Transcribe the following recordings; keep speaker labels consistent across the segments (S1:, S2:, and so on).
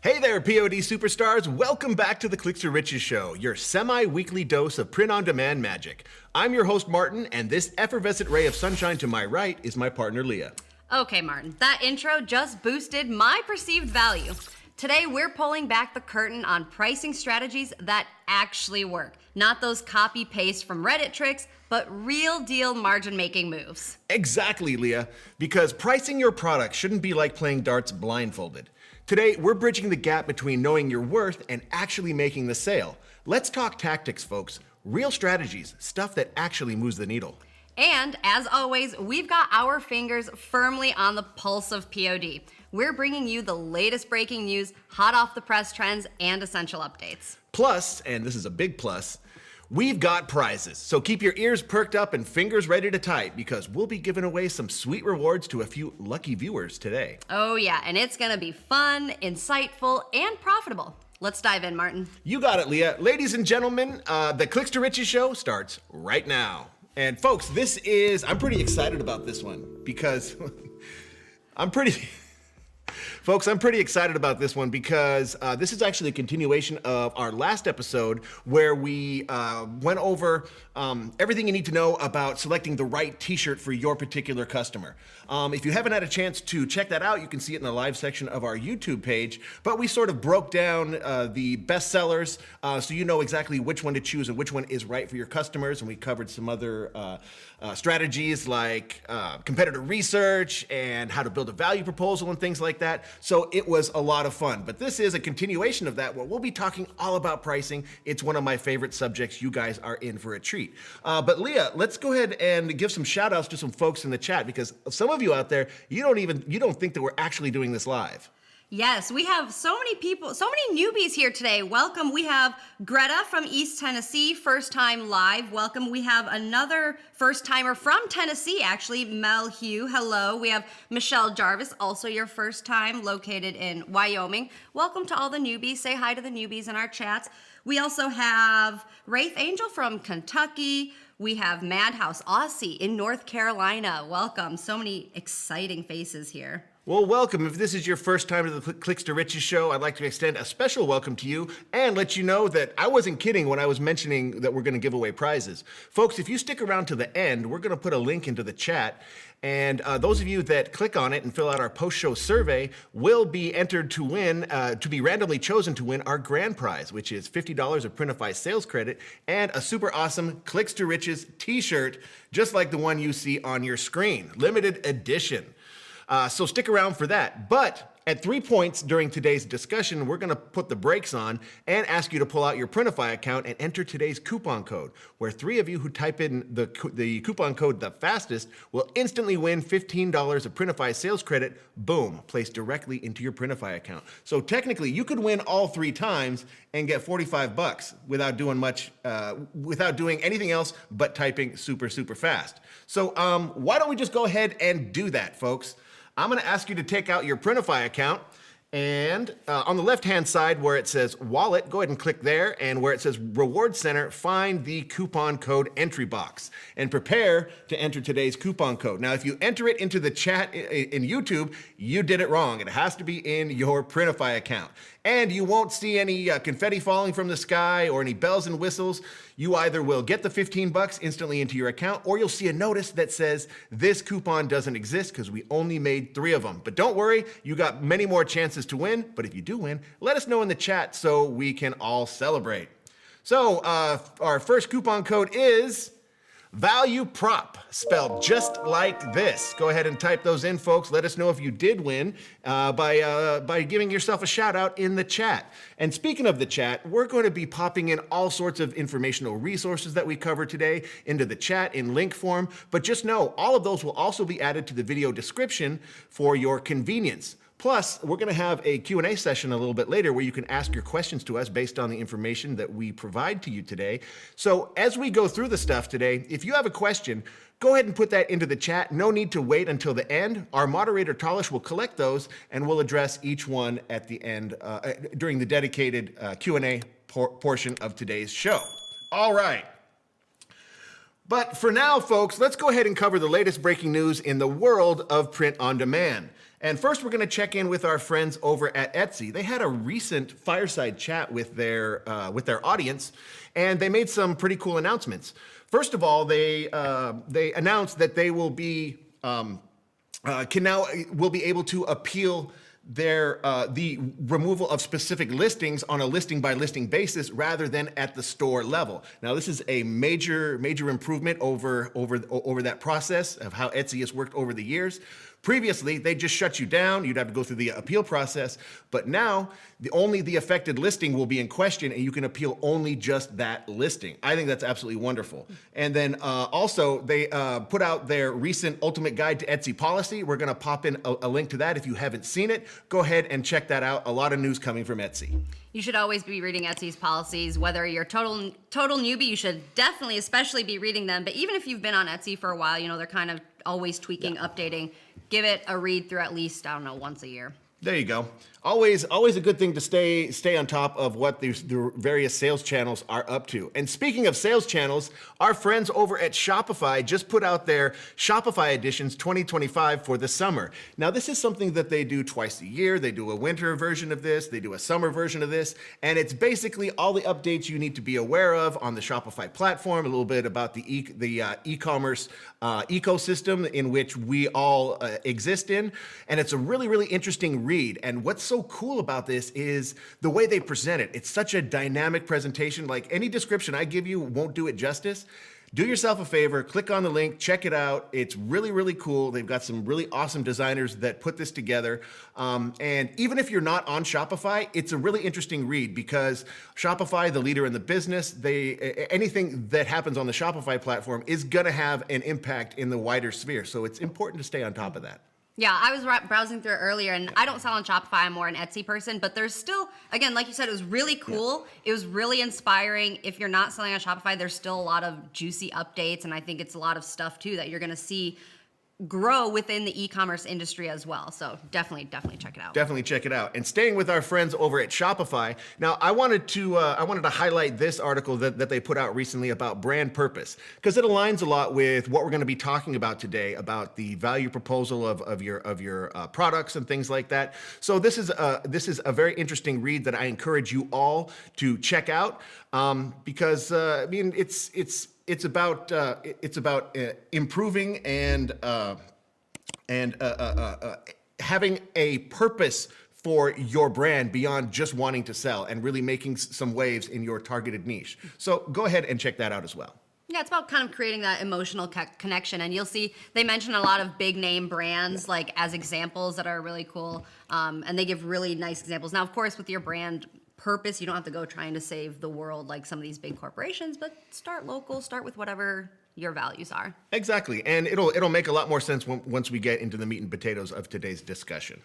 S1: Hey there, POD superstars. Welcome back to the Clicks to Riches Show, your semi-weekly dose of print-on-demand magic. I'm your host, Martin, and this effervescent ray of sunshine to my right is my partner, Leah.
S2: Okay, Martin, that intro just boosted my perceived value. Today, we're pulling back the curtain on pricing strategies that actually work. Not those copy-paste from Reddit tricks, but real-deal margin-making moves.
S1: Exactly, Leah, because pricing your product shouldn't be like playing darts blindfolded. Today, we're bridging the gap between knowing your worth and actually making the sale. Let's talk tactics, folks. Real strategies, stuff that actually moves the needle.
S2: And as always, we've got our fingers firmly on the pulse of POD. We're bringing you the latest breaking news, hot off the press trends, and essential updates.
S1: Plus, and this is a big plus, we've got prizes. So keep your ears perked up and fingers ready to type because we'll be giving away some sweet rewards to a few lucky viewers today.
S2: Oh yeah, and it's gonna be fun, insightful, and profitable. Let's dive in, Martin.
S1: You got it, Leah. Ladies and gentlemen, the Clicks to Riches show starts right now. And folks, I'm pretty excited about this one because I'm pretty excited about this one because this is actually a continuation of our last episode where we went over everything you need to know about selecting the right t-shirt for your particular customer. If you haven't had a chance to check that out, you can see it in the live section of our YouTube page, but we sort of broke down the best sellers so you know exactly which one to choose and which one is right for your customers, and we covered some other strategies like competitor research and how to build a value proposal and things like that. So it was a lot of fun, but this is a continuation of that where we'll be talking all about pricing. It's one of my favorite subjects. You guys are in for a treat. But Leah, let's go ahead and give some shout outs to some folks in the chat because some of you out there, you don't think that we're actually doing this live.
S2: Yes, we have so many people, so many newbies here today. Welcome. We have Greta from East Tennessee, first time live. Welcome. We have another first timer from Tennessee, actually, Mel Hugh. Hello. We have Michelle Jarvis, also your first time, located in Wyoming. Welcome to all the newbies. Say hi to the newbies in our chats. We also have Wraith Angel from Kentucky. We have Madhouse Aussie in North Carolina. Welcome. So many exciting faces here.
S1: Well, welcome. If this is your first time to the Clicks to Riches show, I'd like to extend a special welcome to you and let you know that I wasn't kidding when I was mentioning that we're going to give away prizes. Folks, if you stick around to the end, we're going to put a link into the chat. And those of you that click on it and fill out our post-show survey will be entered to win, to be randomly chosen to win our grand prize, which is $50 of Printify sales credit and a super awesome Clicks to Riches t-shirt, just like the one you see on your screen. Limited edition. So stick around for that. But at 3 points during today's discussion, we're going to put the brakes on and ask you to pull out your Printify account and enter today's coupon code, where 3 of you who type in the coupon code the fastest will instantly win $15 of Printify sales credit, boom, placed directly into your Printify account. So technically, you could win all 3 times and get $45 without doing much, without doing anything else but typing super, super fast. So why don't we just go ahead and do that, folks? I'm going to ask you to take out your Printify account, and on the left-hand side where it says Wallet, go ahead and click there, and where it says Reward Center, find the coupon code entry box, and prepare to enter today's coupon code. Now, if you enter it into the chat in YouTube, you did it wrong. It has to be in your Printify account. And you won't see any confetti falling from the sky or any bells and whistles. You either will get the $15 instantly into your account, or you'll see a notice that says this coupon doesn't exist because we only made 3 of them. But don't worry, you got many more chances to win. But if you do win, let us know in the chat so we can all celebrate. So our first coupon code is Value Prop, spelled just like this. Go ahead and type those in, folks. Let us know if you did win by giving yourself a shout out in the chat. And speaking of the chat, we're going to be popping in all sorts of informational resources that we cover today into the chat in link form. But just know, all of those will also be added to the video description for your convenience. Plus, we're going to have a Q&A session a little bit later where you can ask your questions to us based on the information that we provide to you today. So as we go through the stuff today, if you have a question, go ahead and put that into the chat. No need to wait until the end. Our moderator, Talish, will collect those and we'll address each one at the end during the dedicated Q&A portion of today's show. All right. But for now, folks, let's go ahead and cover the latest breaking news in the world of print on demand. And first, we're going to check in with our friends over at Etsy. They had a recent fireside chat with their audience, and they made some pretty cool announcements. First of all, they announced that they will be will be able to appeal the removal of specific listings on a listing by listing basis rather than at the store level. Now, this is a major improvement over that process of how Etsy has worked over the years. Previously, they just shut you down. You'd have to go through the appeal process. But now, only the affected listing will be in question, and you can appeal only just that listing. I think that's absolutely wonderful. And then also, they put out their recent Ultimate Guide to Etsy policy. We're going to pop in a link to that if you haven't seen it. Go ahead and check that out. A lot of news coming from Etsy.
S2: You should always be reading Etsy's policies. Whether you're total newbie, you should definitely, especially be reading them. But even if you've been on Etsy for a while, they're kind of always tweaking, updating. Give it a read through at least, once a year.
S1: There you go. Always a good thing to stay on top of what the various sales channels are up to. And speaking of sales channels, our friends over at Shopify just put out their Shopify Editions 2025 for the summer. Now, this is something that they do twice a year. They do a winter version of this, they do a summer version of this, and it's basically all the updates you need to be aware of on the Shopify platform, a little bit about the e-commerce ecosystem in which we all exist in. And it's a really interesting read. And what's so cool about this is the way they present it. It's such a dynamic presentation. Like, any description I give you won't do it justice. Do yourself a favor, click on the link, check it out. It's really cool. They've got some really awesome designers that put this together. And even if you're not on Shopify, it's a really interesting read because Shopify, the leader in the business, anything that happens on the Shopify platform is gonna have an impact in the wider sphere. So it's important to stay on top of that.
S2: Yeah, I was browsing through it earlier, and I don't sell on Shopify. I'm more an Etsy person, but there's still, again, like you said, it was really cool. Yeah. It was really inspiring. If you're not selling on Shopify, there's still a lot of juicy updates, and I think it's a lot of stuff, too, that you're going to see grow within the e-commerce industry as well. So definitely check it out.
S1: Definitely check it out. And staying with our friends over at Shopify, now I wanted to highlight this article that they put out recently about brand purpose, because it aligns a lot with what we're going to be talking about today about the value proposal of your products and things like that. So this is a very interesting read that I encourage you all to check out because it's about improving and having a purpose for your brand beyond just wanting to sell and really making some waves in your targeted niche. So go ahead and check that out as well.
S2: Yeah, it's about kind of creating that emotional connection. And you'll see they mention a lot of big name brands like as examples that are really cool. And they give really nice examples. Now, of course, with your brand purpose, you don't have to go trying to save the world like some of these big corporations, but start local, start with whatever your values are.
S1: Exactly. And it'll make a lot more sense once we get into the meat and potatoes of today's discussion.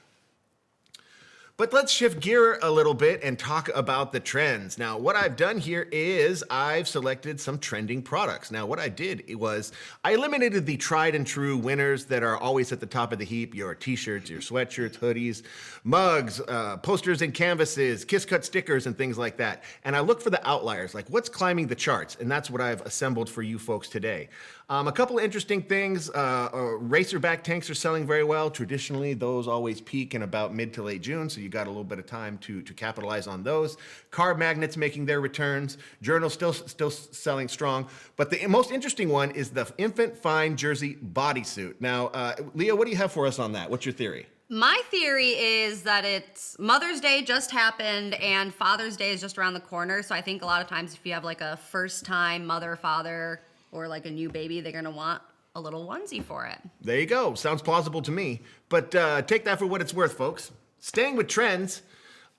S1: But let's shift gear a little bit and talk about the trends. Now, what I've done here is I've selected some trending products. Now, what I did was I eliminated the tried and true winners that are always at the top of the heap, your t-shirts, your sweatshirts, hoodies, mugs, posters and canvases, kiss cut stickers and things like that. And I look for the outliers, like what's climbing the charts. And that's what I've assembled for you folks today. A couple of interesting things. Racerback tanks are selling very well. Traditionally, those always peak in about mid to late June, so you got a little bit of time to capitalize on those. Car magnets making their returns. Journals still selling strong. But the most interesting one is the infant fine jersey bodysuit. Now, Leah, what do you have for us on that? What's your theory?
S2: My theory is that it's Mother's Day just happened and Father's Day is just around the corner. So I think a lot of times if you have like a first-time mother, father, or like a new baby, they're gonna want a little onesie for it.
S1: There you go. Sounds plausible to me. But take that for what it's worth, folks. Staying with trends,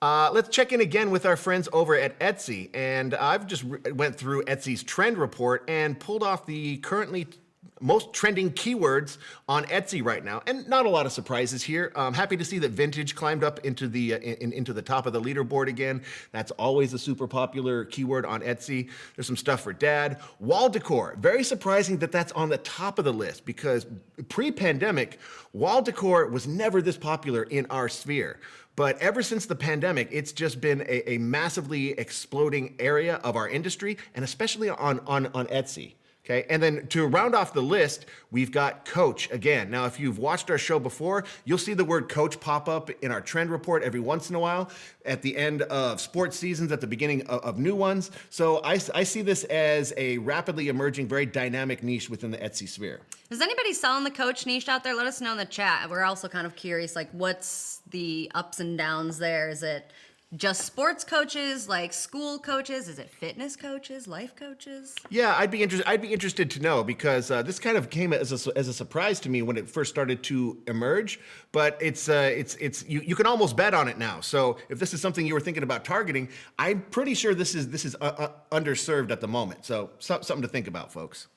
S1: let's check in again with our friends over at Etsy. And I've just went through Etsy's trend report and pulled off the currently most trending keywords on Etsy right now, and not a lot of surprises here. I'm happy to see that vintage climbed up into the into the top of the leaderboard again. That's always a super popular keyword on Etsy. There's some stuff for dad. Wall decor, very surprising that that's on the top of the list because pre-pandemic, wall decor was never this popular in our sphere. But ever since the pandemic, it's just been a massively exploding area of our industry, and especially on Etsy. Okay, and then to round off the list, we've got coach again. Now, if you've watched our show before, you'll see the word coach pop up in our trend report every once in a while at the end of sports seasons, at the beginning of new ones. So I see this as a rapidly emerging, very dynamic niche within the Etsy sphere.
S2: Is anybody selling the coach niche out there? Let us know in the chat. We're also kind of curious, like, what's the ups and downs there? Is it just sports coaches, like school coaches? Is it fitness coaches, life coaches?
S1: Yeah, I'd be interested to know, because this kind of came as a surprise to me when it first started to emerge. But it's you can almost bet on it now. So if this is something you were thinking about targeting, I'm pretty sure this is underserved at the moment. So something to think about, folks.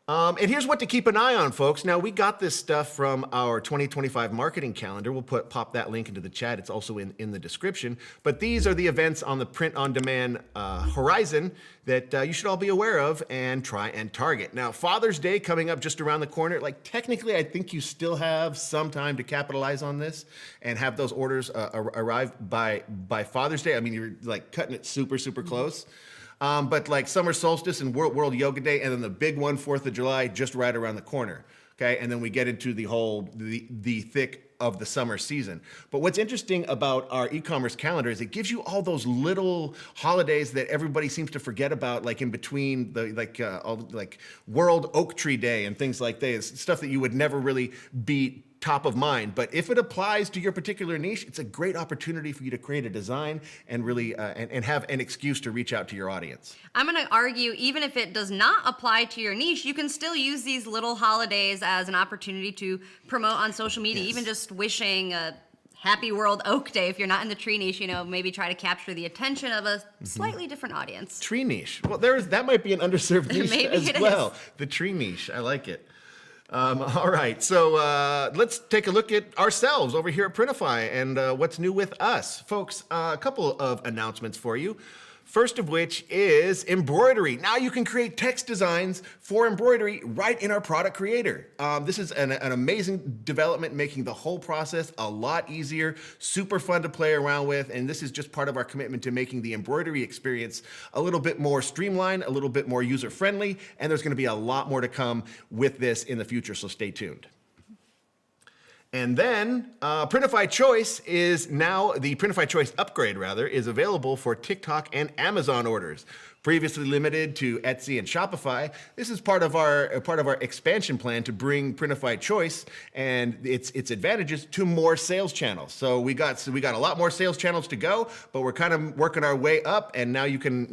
S1: And here's what to keep an eye on, folks. Now, we got this stuff from our 2025 marketing calendar. We'll pop that link into the chat. It's also in the description. But these are the events on the print-on-demand horizon that you should all be aware of and try and target. Now, Father's Day coming up just around the corner. Like, technically, I think you still have some time to capitalize on this and have those orders arrive by Father's Day. I mean, you're like cutting it super close. But like summer solstice and World Yoga Day, and then the big one, 4th of July, just right around the corner. Okay, and then we get into the thick of the summer season. But what's interesting about our e-commerce calendar is it gives you all those little holidays that everybody seems to forget about, like in between the World Oak Tree Day and things like that. It's stuff that you would never really be top of mind. But if it applies to your particular niche, it's a great opportunity for you to create a design and really and have an excuse to reach out to your audience.
S2: I'm going to argue, even if it does not apply to your niche, you can still use these little holidays as an opportunity to promote on social media. Yes. Even just wishing a happy World Oak Day, if you're not in the tree niche, maybe try to capture the attention of a slightly different audience.
S1: Tree niche. Well, that might be an underserved niche as well. The tree niche. I like it. All right, so let's take a look at ourselves over here at Printify and what's new with us. Folks, a couple of announcements for you. First of which is embroidery. Now you can create text designs for embroidery right in our product creator. This is an amazing development, making the whole process a lot easier, super fun to play around with, and this is just part of our commitment to making the embroidery experience a little bit more streamlined, a little bit more user-friendly, and there's gonna be a lot more to come with this in the future, so stay tuned. And then Printify Choice is now, the Printify Choice upgrade rather, is available for TikTok and Amazon orders. Previously limited to Etsy and Shopify, this is part of our expansion plan to bring Printify Choice and its advantages to more sales channels. So we got a lot more sales channels to go, but we're kind of working our way up, and now you can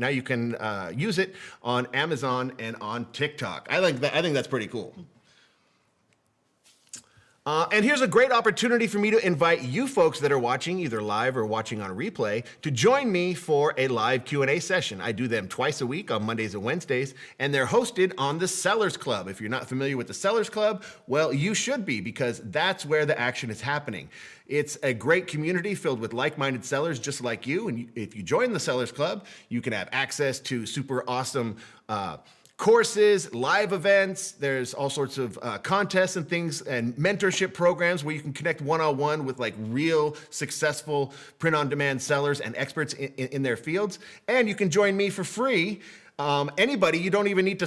S1: use it on Amazon and on TikTok. I think that's pretty cool. And here's a great opportunity for me to invite you folks that are watching either live or watching on replay to join me for a live Q&A session. I do them twice a week on Mondays and Wednesdays, and they're hosted on the Sellers Club. If you're not familiar with the Sellers Club, well, you should be, because that's where the action is happening. It's a great community filled with like-minded sellers just like you, and if you join the Sellers Club, you can have access to super awesome courses, live events. There's all sorts of contests and things and mentorship programs where you can connect one-on-one with like real successful print-on-demand sellers and experts in their fields. And you can join me for free. Anybody, you don't even need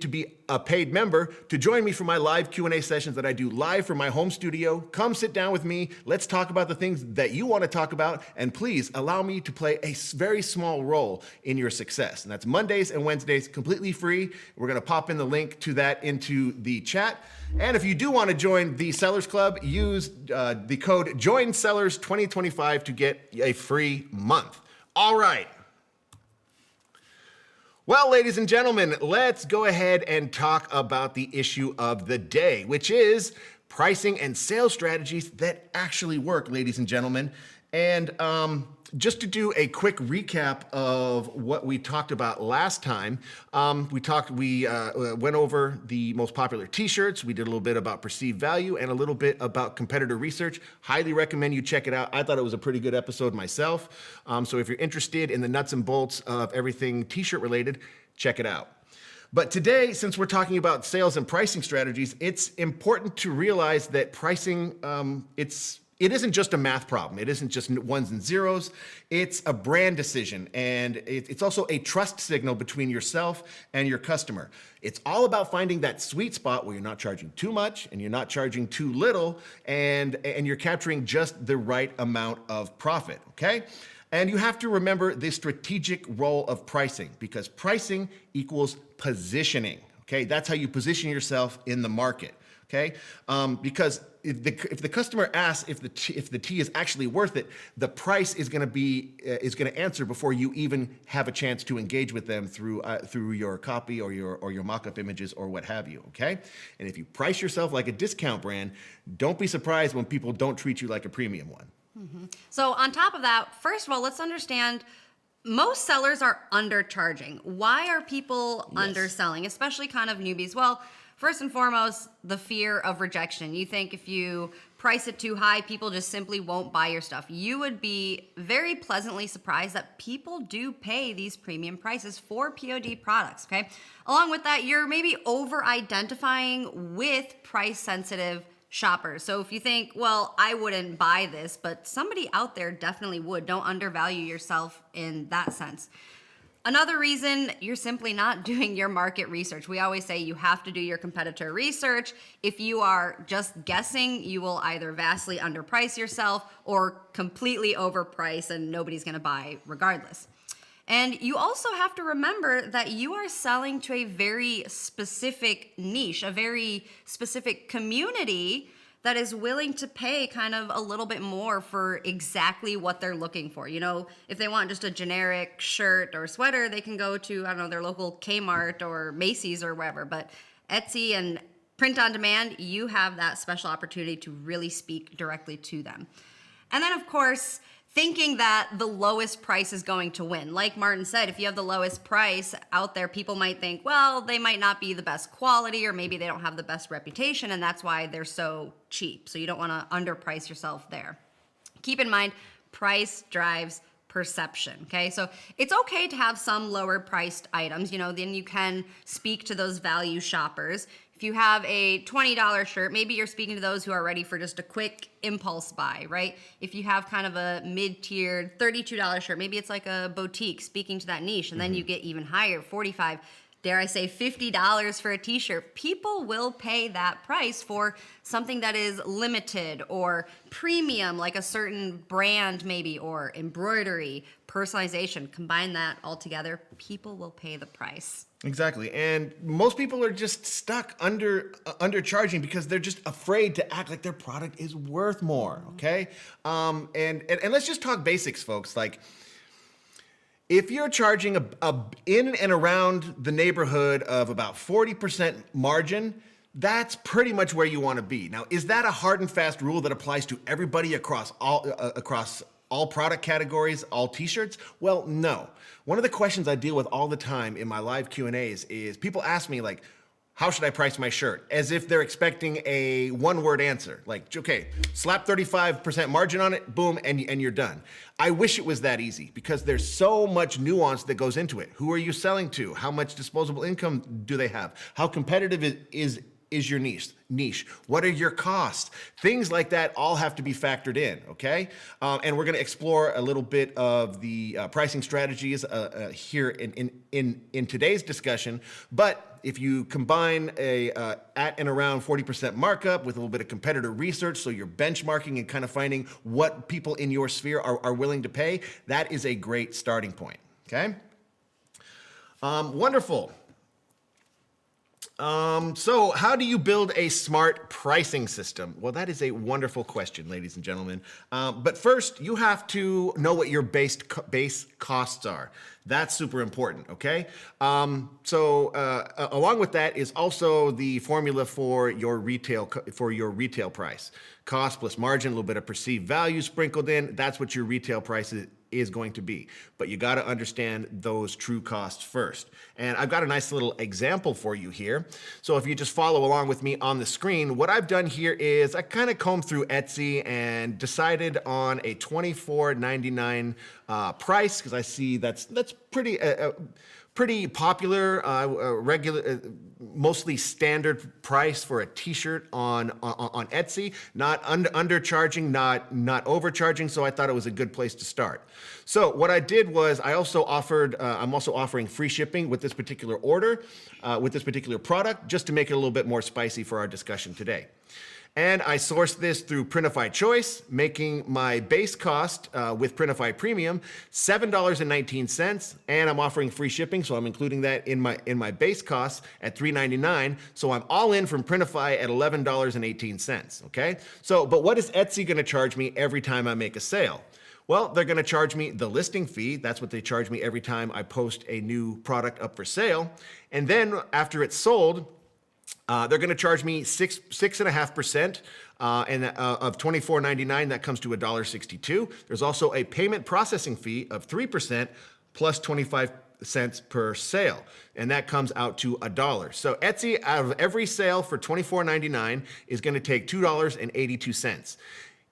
S1: to be a paid member to join me for my live Q&A sessions that I do live from my home studio. Come sit down with me. Let's talk about the things that you want to talk about, and please allow me to play a very small role in your success. And that's Mondays and Wednesdays, completely free. We're going to pop in the link to that into the chat. And if you do want to join the Sellers Club, use the code JOINSELLERS2025 to get a free month. All right. Well, ladies and gentlemen, let's go ahead and talk about the issue of the day, which is pricing and sales strategies that actually work, ladies and gentlemen. And just to do a quick recap of what we talked about last time, we went over the most popular t-shirts. We did a little bit about perceived value and a little bit about competitor research. Highly recommend you check it out. I thought it was a pretty good episode myself. So if you're interested in the nuts and bolts of everything t-shirt related, check it out. But today, since we're talking about sales and pricing strategies, it's important to realize that pricing, it's it isn't just a math problem. It isn't just ones and zeros. It's a brand decision, and it's also a trust signal between yourself and your customer. It's all about finding that sweet spot where you're not charging too much and you're not charging too little, and you're capturing just the right amount of profit, okay? And you have to remember the strategic role of pricing, because pricing equals positioning, okay? That's how you position yourself in the market. Okay, because if the customer asks if the tea is actually worth it, the price is going to answer before you even have a chance to engage with them through your copy or your mock-up images or what have you. Okay, and if you price yourself like a discount brand, don't be surprised when people don't treat you like a premium one.
S2: Mm-hmm. So on top of that, first of all, let's understand. Most sellers are undercharging. Why are people underselling, especially kind of newbies? Well, first and foremost, the fear of rejection. You think if you price it too high, people just simply won't buy your stuff. You would be very pleasantly surprised that people do pay these premium prices for POD products, okay? Along with that, you're maybe over-identifying with price-sensitive shoppers. So if you think, well, I wouldn't buy this, but somebody out there definitely would. Don't undervalue yourself in that sense. Another reason, you're simply not doing your market research. We always say you have to do your competitor research. If you are just guessing, you will either vastly underprice yourself or completely overprice and nobody's gonna buy regardless. And you also have to remember that you are selling to a very specific niche, a very specific community that is willing to pay kind of a little bit more for exactly what they're looking for. You know, if they want just a generic shirt or sweater, they can go to, I don't know, their local Kmart or Macy's or wherever. But Etsy and print on demand, you have that special opportunity to really speak directly to them. And then, of course, thinking that the lowest price is going to win. Like Martin said, if you have the lowest price out there, people might think, well, they might not be the best quality, or maybe they don't have the best reputation, and that's why they're so cheap. So you don't want to underprice yourself there. Keep in mind, price drives perception, okay? So it's okay to have some lower priced items, you know, then you can speak to those value shoppers. If you have a $20 shirt, maybe you're speaking to those who are ready for just a quick impulse buy, right? If you have kind of a mid-tiered $32 shirt, maybe it's like a boutique speaking to that niche, and then you get even higher, $45, dare I say $50 for a t-shirt. People will pay that price for something that is limited or premium, like a certain brand maybe, or embroidery, personalization. Combine that all together, people will pay the price.
S1: Exactly, and most people are just stuck undercharging because they're just afraid to act like their product is worth more. Okay, and let's just talk basics, folks. Like, if you're charging a in and around the neighborhood of about 40% margin, that's pretty much where you want to be. Now, is that a hard and fast rule that applies to everybody across all product categories, all t-shirts? Well, no. One of the questions I deal with all the time in my live Q&As is people ask me, like, how should I price my shirt? As if they're expecting a one-word answer. Like, okay, slap 35% margin on it, boom, and you're done. I wish it was that easy, because there's so much nuance that goes into it. Who are you selling to? How much disposable income do they have? How competitive is your niche? What are your costs? Things like that all have to be factored in, okay? And we're gonna explore a little bit of the pricing strategies here in today's discussion. But if you combine a at and around 40% markup with a little bit of competitor research, so you're benchmarking and kind of finding what people in your sphere are willing to pay, that is a great starting point, okay? Wonderful. So how do you build a smart pricing system? Well, that is a wonderful question, ladies and gentlemen. But first, you have to know what your base costs are. That's super important, okay? Along with that is also the formula for your retail price. Cost plus margin, a little bit of perceived value sprinkled in. That's what your retail price is going to be. But you got to understand those true costs first. And I've got a nice little example for you here. So if you just follow along with me on the screen, what I've done here is I kind of combed through Etsy and decided on a $24.99 price, because I see that's pretty pretty popular, regular, mostly standard price for a T-shirt on Etsy. Not undercharging, not overcharging. So I thought it was a good place to start. So what I did was I also offered. I'm also offering free shipping with this particular order, with this particular product, just to make it a little bit more spicy for our discussion today. And I sourced this through Printify Choice, making my base cost with Printify Premium $7.19, and I'm offering free shipping, so I'm including that in my base cost at $3.99. So I'm all in from Printify at $11.18. Okay. So, but what is Etsy going to charge me every time I make a sale? Well, they're going to charge me the listing fee. That's what they charge me every time I post a new product up for sale, and then after it's sold, they're going to charge me 6.5%, and of $24.99. That comes to $1.62. There's also a payment processing fee of 3% plus 25 cents per sale, and that comes out to $1. So Etsy, out of every sale for $24.99, is going to take $2.82.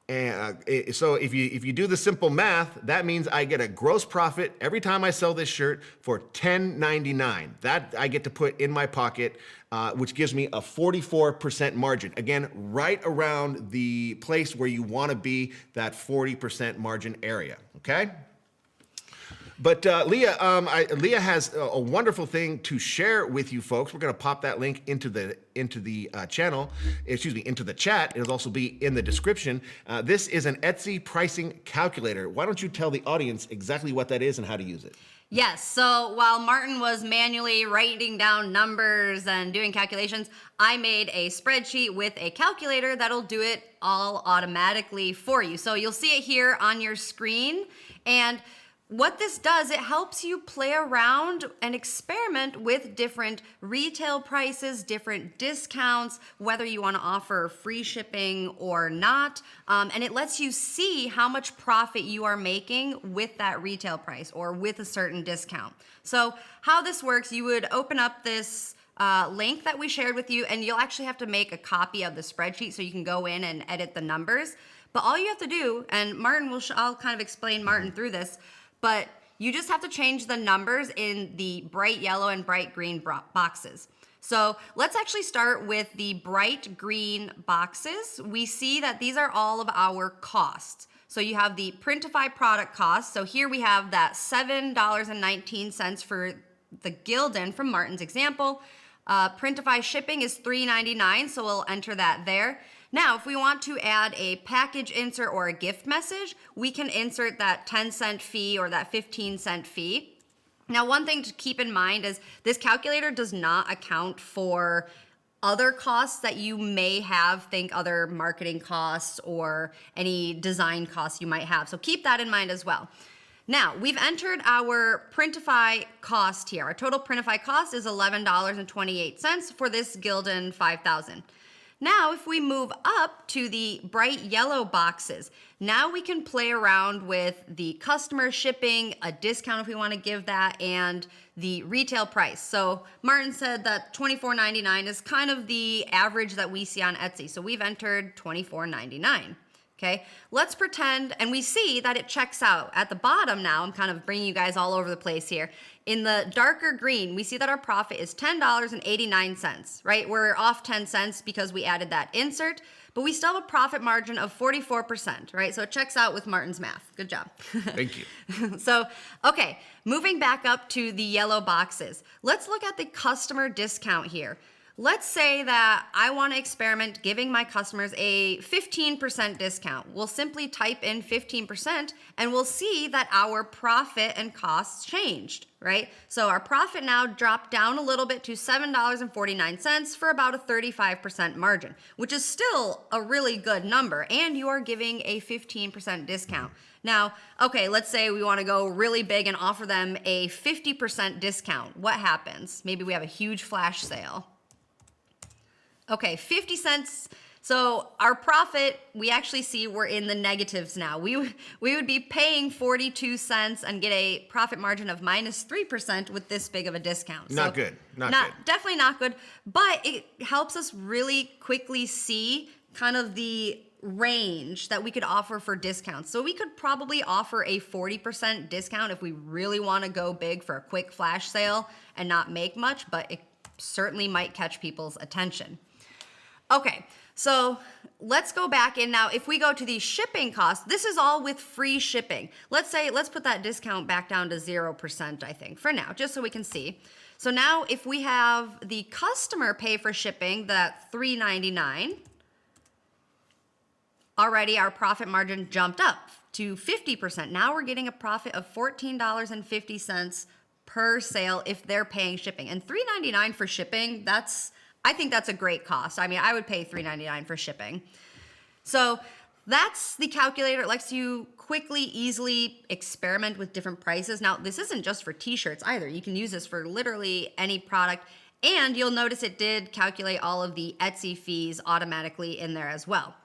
S1: And so if you do the simple math, that means I get a gross profit every time I sell this shirt for $10.99. That I get to put in my pocket, which gives me a 44% margin. Again, right around the place where you want to be, that 40% margin area. Okay. But Leah has a wonderful thing to share with you folks. We're going to pop that link into the channel, into the chat. It'll also be in the description. This is an Etsy pricing calculator. Why don't you tell the audience exactly what that is and how to use it?
S2: Yes, so while Martin was manually writing down numbers and doing calculations, I made a spreadsheet with a calculator that'll do it all automatically for you. So you'll see it here on your screen, and what this does, it helps you play around and experiment with different retail prices, different discounts, whether you want to offer free shipping or not. And it lets you see how much profit you are making with that retail price or with a certain discount. So how this works, you would open up this link that we shared with you, and you'll actually have to make a copy of the spreadsheet so you can go in and edit the numbers. But all you have to do, and Martin I'll kind of explain Martin through this, but you just have to change the numbers in the bright yellow and bright green boxes. So let's actually start with the bright green boxes. We see that these are all of our costs. So you have the Printify product cost. So here we have that $7.19 for the Gildan from Martin's example. Printify shipping is $3.99, so we'll enter that there. Now, if we want to add a package insert or a gift message, we can insert that 10-cent fee or that 15-cent fee. Now, one thing to keep in mind is this calculator does not account for other costs that you may have, think other marketing costs or any design costs you might have. So keep that in mind as well. Now, we've entered our Printify cost here. Our total Printify cost is $11.28 for this Gildan 5000. Now, if we move up to the bright yellow boxes, now we can play around with the customer shipping, a discount if we want to give that, and the retail price. So Martin said that $24.99 is kind of the average that we see on Etsy. So we've entered $24.99. Okay, let's pretend, and we see that it checks out. At the bottom now, I'm kind of bringing you guys all over the place here. In the darker green, we see that our profit is $10.89, right? We're off 10 cents because we added that insert, but we still have a profit margin of 44%, right? So it checks out with Martin's math. Good job.
S1: Thank you.
S2: So, okay, moving back up to the yellow boxes. Let's look at the customer discount here. Let's say that I want to experiment giving my customers a 15% discount. We'll simply type in 15% and we'll see that our profit and costs changed, right? So our profit now dropped down a little bit to $7.49 for about a 35% margin, which is still a really good number, and you are giving a 15% discount. Now, okay, let's say we want to go really big and offer them a 50% discount. What happens? Maybe we have a huge flash sale. Okay, 50 cents. So our profit, we actually see we're in the negatives now. We would be paying 42 cents and get a profit margin of minus 3% with this big of a discount.
S1: Not good. Not good.
S2: Definitely not good, but it helps us really quickly see kind of the range that we could offer for discounts. So we could probably offer a 40% discount if we really want to go big for a quick flash sale and not make much, but it certainly might catch people's attention. Okay, so let's go back in now. If we go to the shipping cost, this is all with free shipping. Let's put that discount back down to 0%, I think, for now, just so we can see. So now if we have the customer pay for shipping, that $3.99, already our profit margin jumped up to 50%. Now we're getting a profit of $14.50 per sale if they're paying shipping. And $3.99 for shipping, I think that's a great cost. I mean, I would pay $3.99 for shipping. So that's the calculator. It lets you quickly, easily experiment with different prices. Now, this isn't just for t-shirts either. You can use this for literally any product. And you'll notice it did calculate all of the Etsy fees automatically in there as well.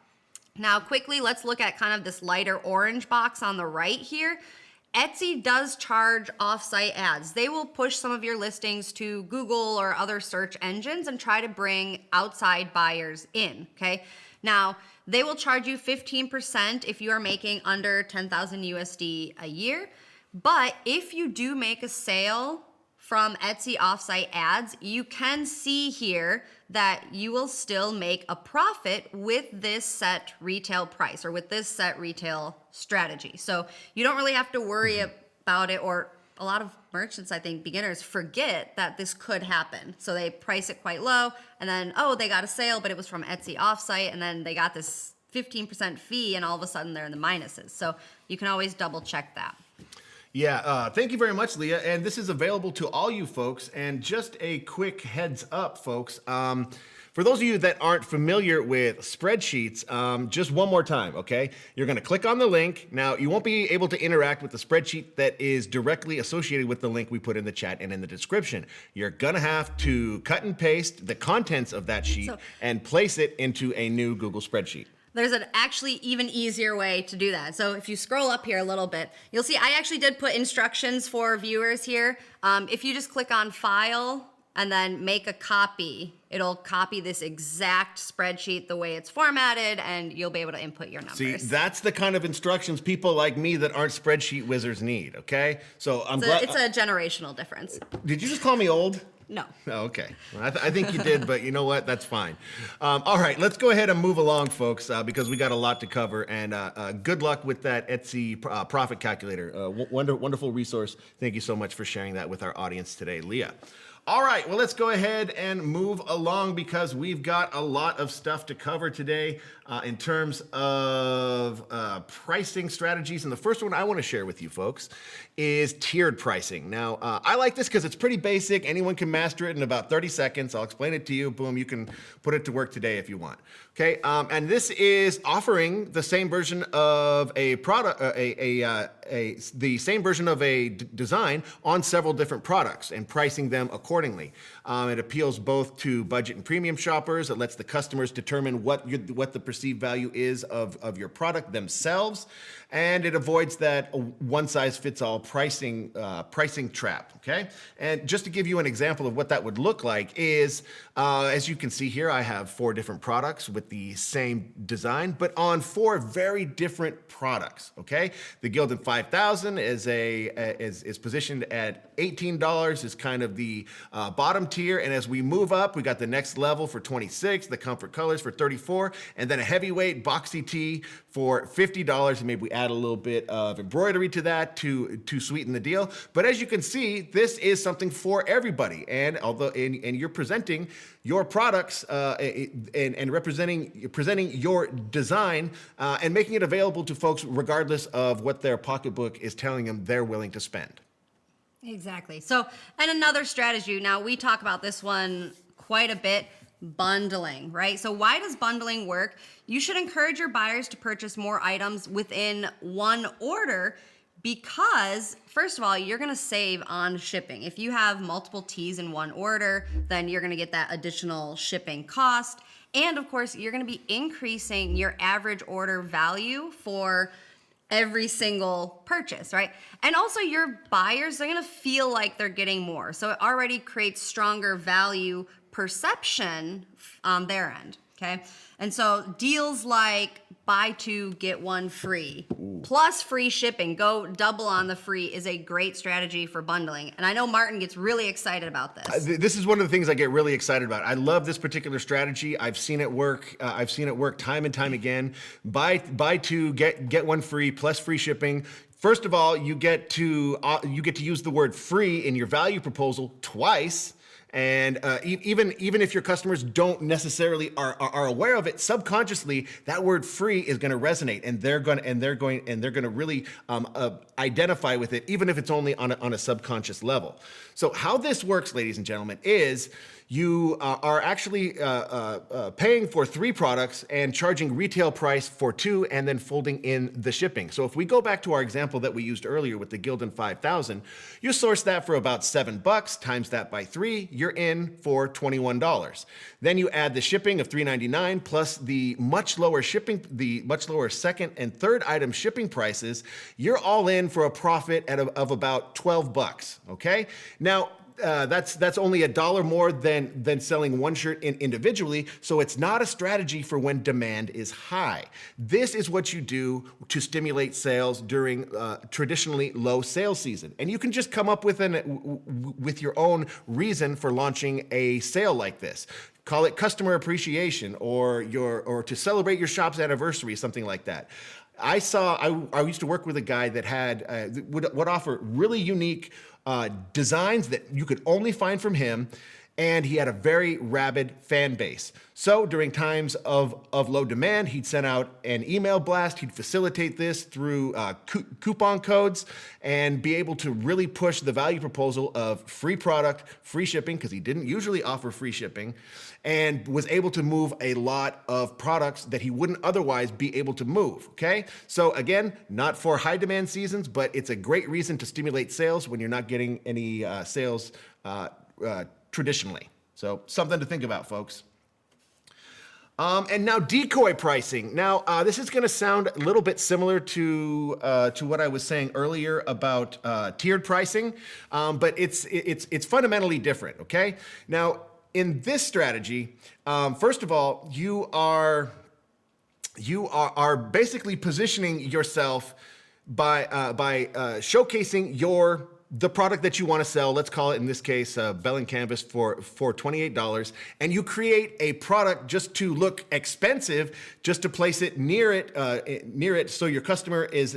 S2: Now, quickly, let's look at kind of this lighter orange box on the right here. Etsy does charge off-site ads. They will push some of your listings to Google or other search engines and try to bring outside buyers in, okay? Now, they will charge you 15% if you are making under 10,000 USD a year. But if you do make a sale from Etsy offsite ads, you can see here that you will still make a profit with this set retail price or with this set retail strategy. So you don't really have to worry about it, or a lot of merchants, I think beginners, forget that this could happen. So they price it quite low and then, oh, they got a sale, but it was from Etsy offsite, and then they got this 15% fee and all of a sudden they're in the minuses. So you can always double check that.
S1: Yeah, thank you very much, Leah. And this is available to all you folks. And just a quick heads up, folks. For those of you that aren't familiar with spreadsheets, just one more time, okay? You're gonna click on the link. Now, you won't be able to interact with the spreadsheet that is directly associated with the link we put in the chat and in the description. You're gonna have to cut and paste the contents of that sheet and place it into a new Google spreadsheet.
S2: There's an actually even easier way to do that. So if you scroll up here a little bit, you'll see I actually did put instructions for viewers here. If you just click on File and then make a copy, it'll copy this exact spreadsheet the way it's formatted, and you'll be able to input your numbers.
S1: See, that's the kind of instructions people like me that aren't spreadsheet wizards need, okay? So I'm glad.
S2: It's a generational difference.
S1: Did you just call me old?
S2: No.
S1: Oh, okay. Well, I think you did, but you know what? That's fine. All right, let's go ahead and move along, folks, because we got a lot to cover. And good luck with that Etsy profit calculator. Wonderful resource. Thank you so much for sharing that with our audience today, Leah. All right, well, let's go ahead and move along because we've got a lot of stuff to cover today in terms of pricing strategies. And the first one I want to share with you folks is tiered pricing. Now, I like this because it's pretty basic. Anyone can master it in about 30 seconds. I'll explain it to you. Boom, you can put it to work today if you want. Okay, and this is offering the same version of a product, the same version of a design on several different products and pricing them accordingly. It appeals both to budget and premium shoppers. It lets the customers determine what the perceived value is of your product themselves, and it avoids that one-size-fits-all pricing trap. Okay, and just to give you an example of what that would look like is, as you can see here, I have 4 different products with the same design, but on 4 very different products. Okay, the Gildan 5000 is positioned at $18, is kind of the bottom tier, and as we move up, we got the next level for $26, the Comfort Colors for $34, and then a heavyweight boxy tee for $50, and maybe we add a little bit of embroidery to that to sweeten the deal. But as you can see, this is something for everybody, and although and you're presenting your products and presenting your design and making it available to folks regardless of what their pocketbook is telling them they're willing to spend.
S2: Exactly. So, and another strategy, now we talk about this one quite a bit, bundling, right? So why does bundling work? You should encourage your buyers to purchase more items within one order because, first of all, you're gonna save on shipping. If you have multiple tees in one order, then you're gonna get that additional shipping cost. And of course, you're gonna be increasing your average order value for every single purchase, right? And also your buyers, they're gonna feel like they're getting more. So it already creates stronger value perception on their end. Okay. And so deals like buy two, get one free, plus free shipping, go double on the free, is a great strategy for bundling. And I know Martin gets really excited about this.
S1: This is one of the things I get really excited about. I love this particular strategy. I've seen it work. I've seen it work time and time again. Buy two, get one free, plus free shipping. First of all, you get to use the word free in your value proposal twice. And even if your customers don't necessarily are aware of it, subconsciously that word "free" is going to resonate, and they're going to really identify with it, even if it's only on a subconscious level. So how this works, ladies and gentlemen, is you are actually paying for 3 products and charging retail price for 2, and then folding in the shipping. So if we go back to our example that we used earlier with the Gildan 5000, you source that for about $7, times that by 3, you're in for $21. Then you add the shipping of $3.99 plus the much lower second and third item shipping prices. You're all in for a profit of about $12. Okay, now. That's only $1 more than selling one shirt individually, so it's not a strategy for when demand is high. This is what you do to stimulate sales during traditionally low sales season, and you can just come up with your own reason for launching a sale like this. Call it customer appreciation, or to celebrate your shop's anniversary, something like that. I used to work with a guy that had would offer really unique designs that you could only find from him, and he had a very rabid fan base. So during times of low demand, he'd send out an email blast. He'd facilitate this through coupon codes and be able to really push the value proposal of free product, free shipping, because he didn't usually offer free shipping, and was able to move a lot of products that he wouldn't otherwise be able to move, okay? So again, not for high demand seasons, but it's a great reason to stimulate sales when you're not getting any sales traditionally. So something to think about, folks. And now decoy pricing. Now this is going to sound a little bit similar to what I was saying earlier about tiered pricing, but it's fundamentally different. Okay. Now in this strategy, first of all, you are basically positioning yourself by showcasing the product that you want to sell. Let's call it, in this case, Bell and Canvas for $28, and you create a product just to look expensive, just to place it near it, so your customer is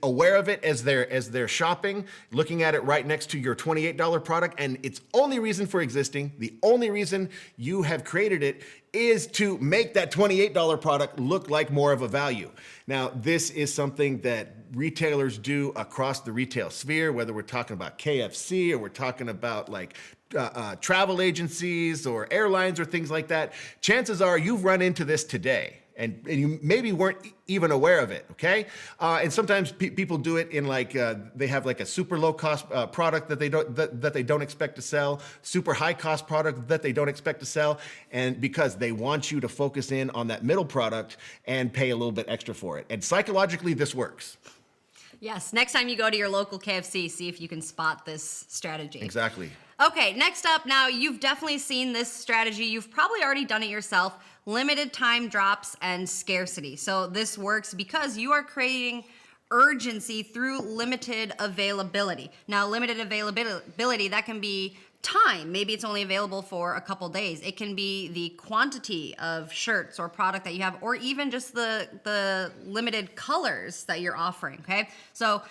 S1: aware of it as they're shopping, looking at it right next to your $28 product, and its only reason for existing, the only reason you have created it, is to make that $28 product look like more of a value. Now, this is something that retailers do across the retail sphere, whether we're talking about KFC or we're talking about like travel agencies or airlines or things like that. Chances are you've run into this today. And you maybe weren't even aware of it, okay? And sometimes people do it in like they have like a super low cost product that they don't expect to sell, super high cost product that they don't expect to sell, and because they want you to focus in on that middle product and pay a little bit extra for it. And psychologically, this works.
S2: Yes. Next time you go to your local KFC, see if you can spot this strategy.
S1: Exactly.
S2: Okay. Next up, now you've definitely seen this strategy. You've probably already done it yourself. Limited time drops and scarcity. So this works because you are creating urgency through limited availability. Now, limited availability, that can be time. Maybe it's only available for a couple days. It can be the quantity of shirts or product that you have, or even just the limited colors that you're offering, okay? So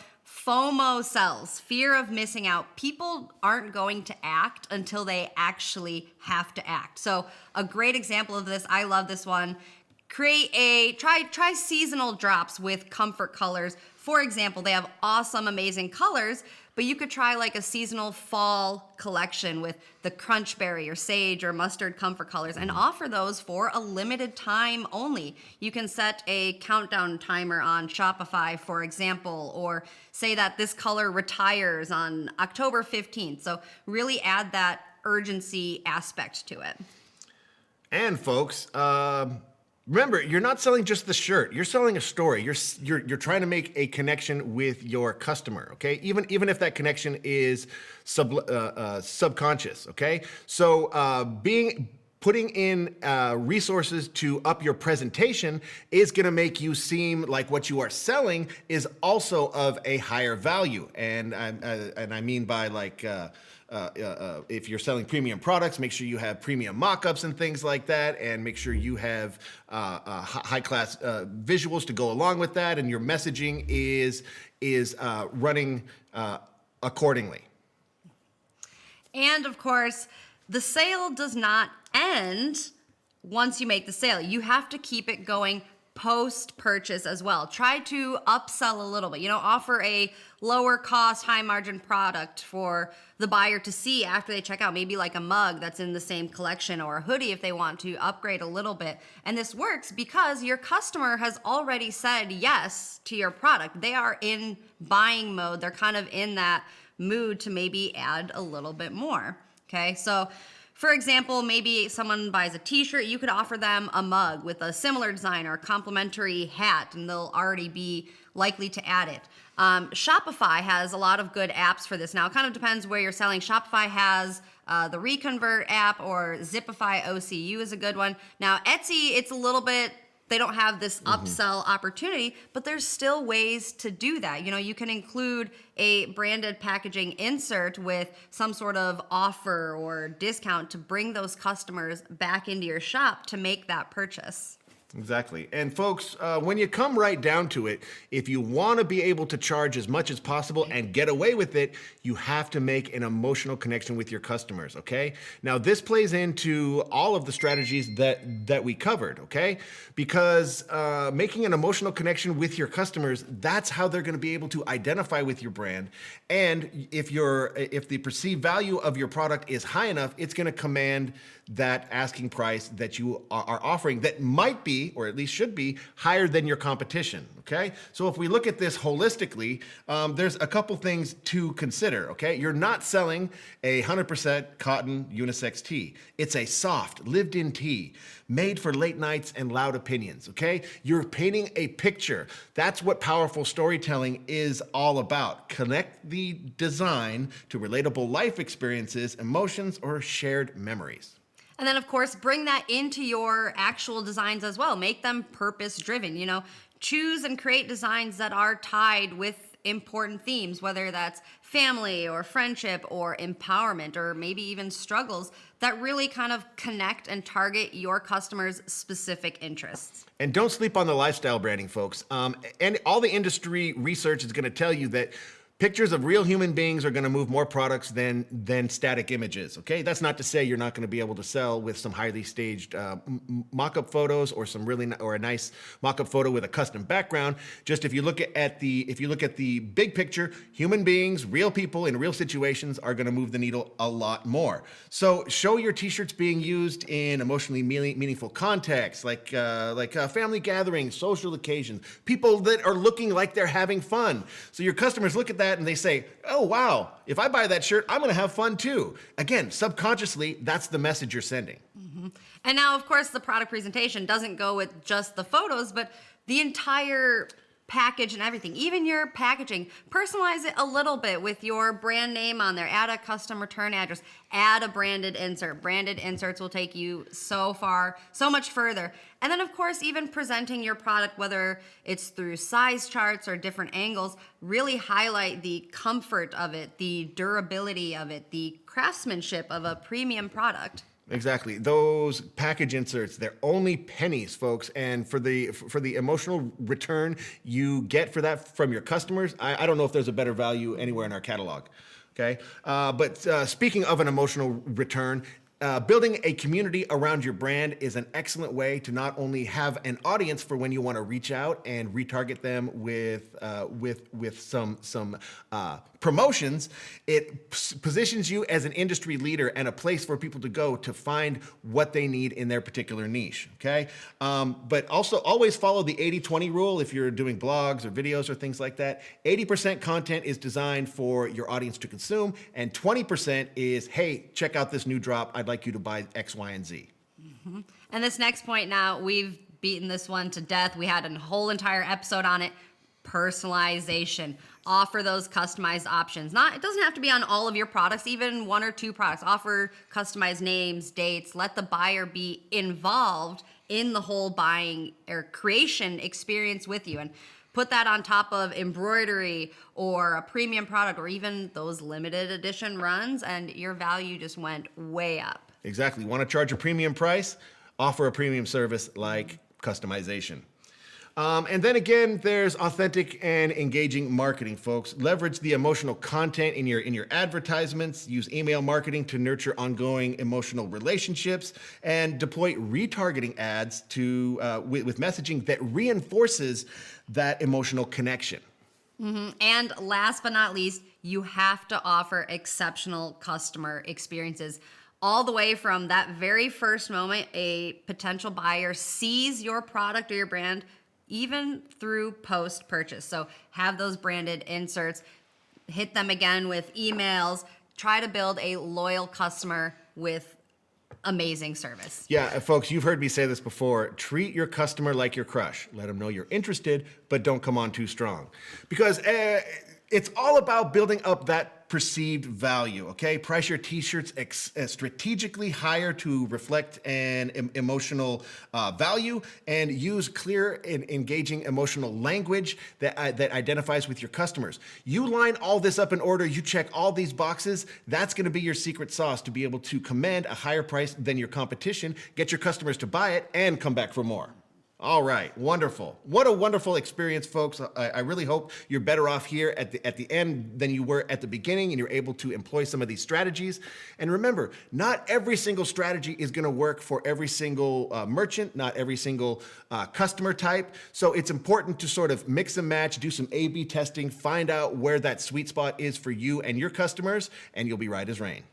S2: FOMO sells, fear of missing out. People aren't going to act until they actually have to act. So a great example of this, I love this one. Try seasonal drops with comfort colors. For example, they have awesome, amazing colors, but you could try like a seasonal fall collection with the crunchberry or sage or mustard comfort colors and offer those for a limited time only. You can set a countdown timer on Shopify, for example, or say that this color retires on October 15th. So really add that urgency aspect to it. And
S1: folks, remember, you're not selling just the shirt. You're selling a story. You're trying to make a connection with your customer, okay? Even if that connection is subconscious, okay? So being putting in resources to up your presentation is going to make you seem like what you are selling is also of a higher value. And I mean by like, if you're selling premium products, make sure you have premium mock-ups and things like that, and make sure you have high-class visuals to go along with that, and your messaging is running accordingly.
S2: And of course, the sale does not end once you make the sale. You have to keep it going post-purchase as well. Try to upsell a little bit, offer a lower cost, high margin product for the buyer to see after they check out, maybe like a mug that's in the same collection, or a hoodie if they want to upgrade a little bit. And this works because your customer has already said yes to your product. They are in buying mode. They're kind of in that mood to maybe add a little bit more. Okay, so for example, maybe someone buys a t-shirt, you could offer them a mug with a similar design or a complimentary hat, and they'll already be likely to add it. Shopify has a lot of good apps for this. Now, it kind of depends where you're selling. Shopify has the Reconvert app, or Zipify OCU is a good one. Now, Etsy, it's a little bit, they don't have this upsell opportunity, but there's still ways to do that. You can include a branded packaging insert with some sort of offer or discount to bring those customers back into your shop to make that purchase.
S1: Exactly. And folks, when you come right down to it, if you want to be able to charge as much as possible and get away with it, you have to make an emotional connection with your customers, okay? Now, this plays into all of the strategies that we covered, okay? Because making an emotional connection with your customers, that's how they're going to be able to identify with your brand. And if the perceived value of your product is high enough, it's going to command that asking price that you are offering that might be, or at least should be, higher than your competition, okay? So if we look at this holistically, there's a couple things to consider, okay? You're not selling a 100% cotton unisex tee. It's a soft, lived-in tee made for late nights and loud opinions, okay? You're painting a picture. That's what powerful storytelling is all about. Connect the design to relatable life experiences, emotions, or shared memories.
S2: And then, of course, bring that into your actual designs as well. Make them purpose-driven, Choose and create designs that are tied with important themes, whether that's family or friendship or empowerment, or maybe even struggles that really kind of connect and target your customers' specific interests.
S1: And don't sleep on the lifestyle branding, folks. And all the industry research is going to tell you that pictures of real human beings are going to move more products than static images, okay? That's not to say you're not going to be able to sell with some highly staged mock-up photos, or or a nice mock-up photo with a custom background. Just if you look at the big picture, human beings, real people in real situations are going to move the needle a lot more. So show your t-shirts being used in emotionally meaningful contexts, like family gatherings, social occasions, people that are looking like they're having fun. So your customers look at that and they say, oh, wow, if I buy that shirt, I'm going to have fun too. Again, subconsciously, that's the message you're sending.
S2: Mm-hmm. And now, of course, the product presentation doesn't go with just the photos, but the entire package and everything, even your packaging. Personalize it a little bit with your brand name on there. Add a custom return address. Add a branded insert. Branded inserts will take you so far, so much further. And then, of course, even presenting your product, whether it's through size charts or different angles, really highlight the comfort of it, the durability of it, the craftsmanship of a premium product.
S1: Exactly. Those package inserts, they're only pennies, folks. And for the emotional return you get for that from your customers, I don't know if there's a better value anywhere in our catalog. Okay. But speaking of an emotional return, building a community around your brand is an excellent way to not only have an audience for when you want to reach out and retarget them with some promotions. It positions you as an industry leader and a place for people to go to find what they need in their particular niche, okay? But also always follow the 80-20 rule if you're doing blogs or videos or things like that. 80% content is designed for your audience to consume, and 20% is, hey, check out this new drop. I'd like you to buy X, Y, and Z.
S2: Mm-hmm. And this next point now, we've beaten this one to death. We had a whole entire episode on it. personalization. Offer those customized options. It doesn't have to be on all of your products, even 1 or 2 products. Offer customized names, dates, let the buyer be involved in the whole buying or creation experience with you. And put that on top of embroidery or a premium product or even those limited edition runs, and your value just went way up.
S1: Exactly. Want to charge a premium price? Offer a premium service like customization. And then again, there's authentic and engaging marketing, folks. Leverage the emotional content in your advertisements. Use email marketing to nurture ongoing emotional relationships, and deploy retargeting ads with messaging that reinforces that emotional connection.
S2: Mm-hmm. And last but not least, you have to offer exceptional customer experiences. All the way from that very first moment a potential buyer sees your product or your brand, even through post-purchase. So have those branded inserts, hit them again with emails, try to build a loyal customer with amazing service.
S1: Yeah, folks, you've heard me say this before. Treat your customer like your crush. Let them know you're interested, but don't come on too strong. Because it's all about building up that perceived value, okay? Price your t-shirts strategically higher to reflect an emotional value, and use clear and engaging emotional language that identifies with your customers. You line all this up in order, you check all these boxes, that's gonna be your secret sauce to be able to command a higher price than your competition, get your customers to buy it, and come back for more. All right, wonderful. What a wonderful experience, folks. I really hope you're better off here at the end than you were at the beginning, and you're able to employ some of these strategies. And remember, not every single strategy is gonna work for every single merchant, not every single customer type. So it's important to sort of mix and match, do some A/B testing, find out where that sweet spot is for you and your customers, and you'll be right as rain.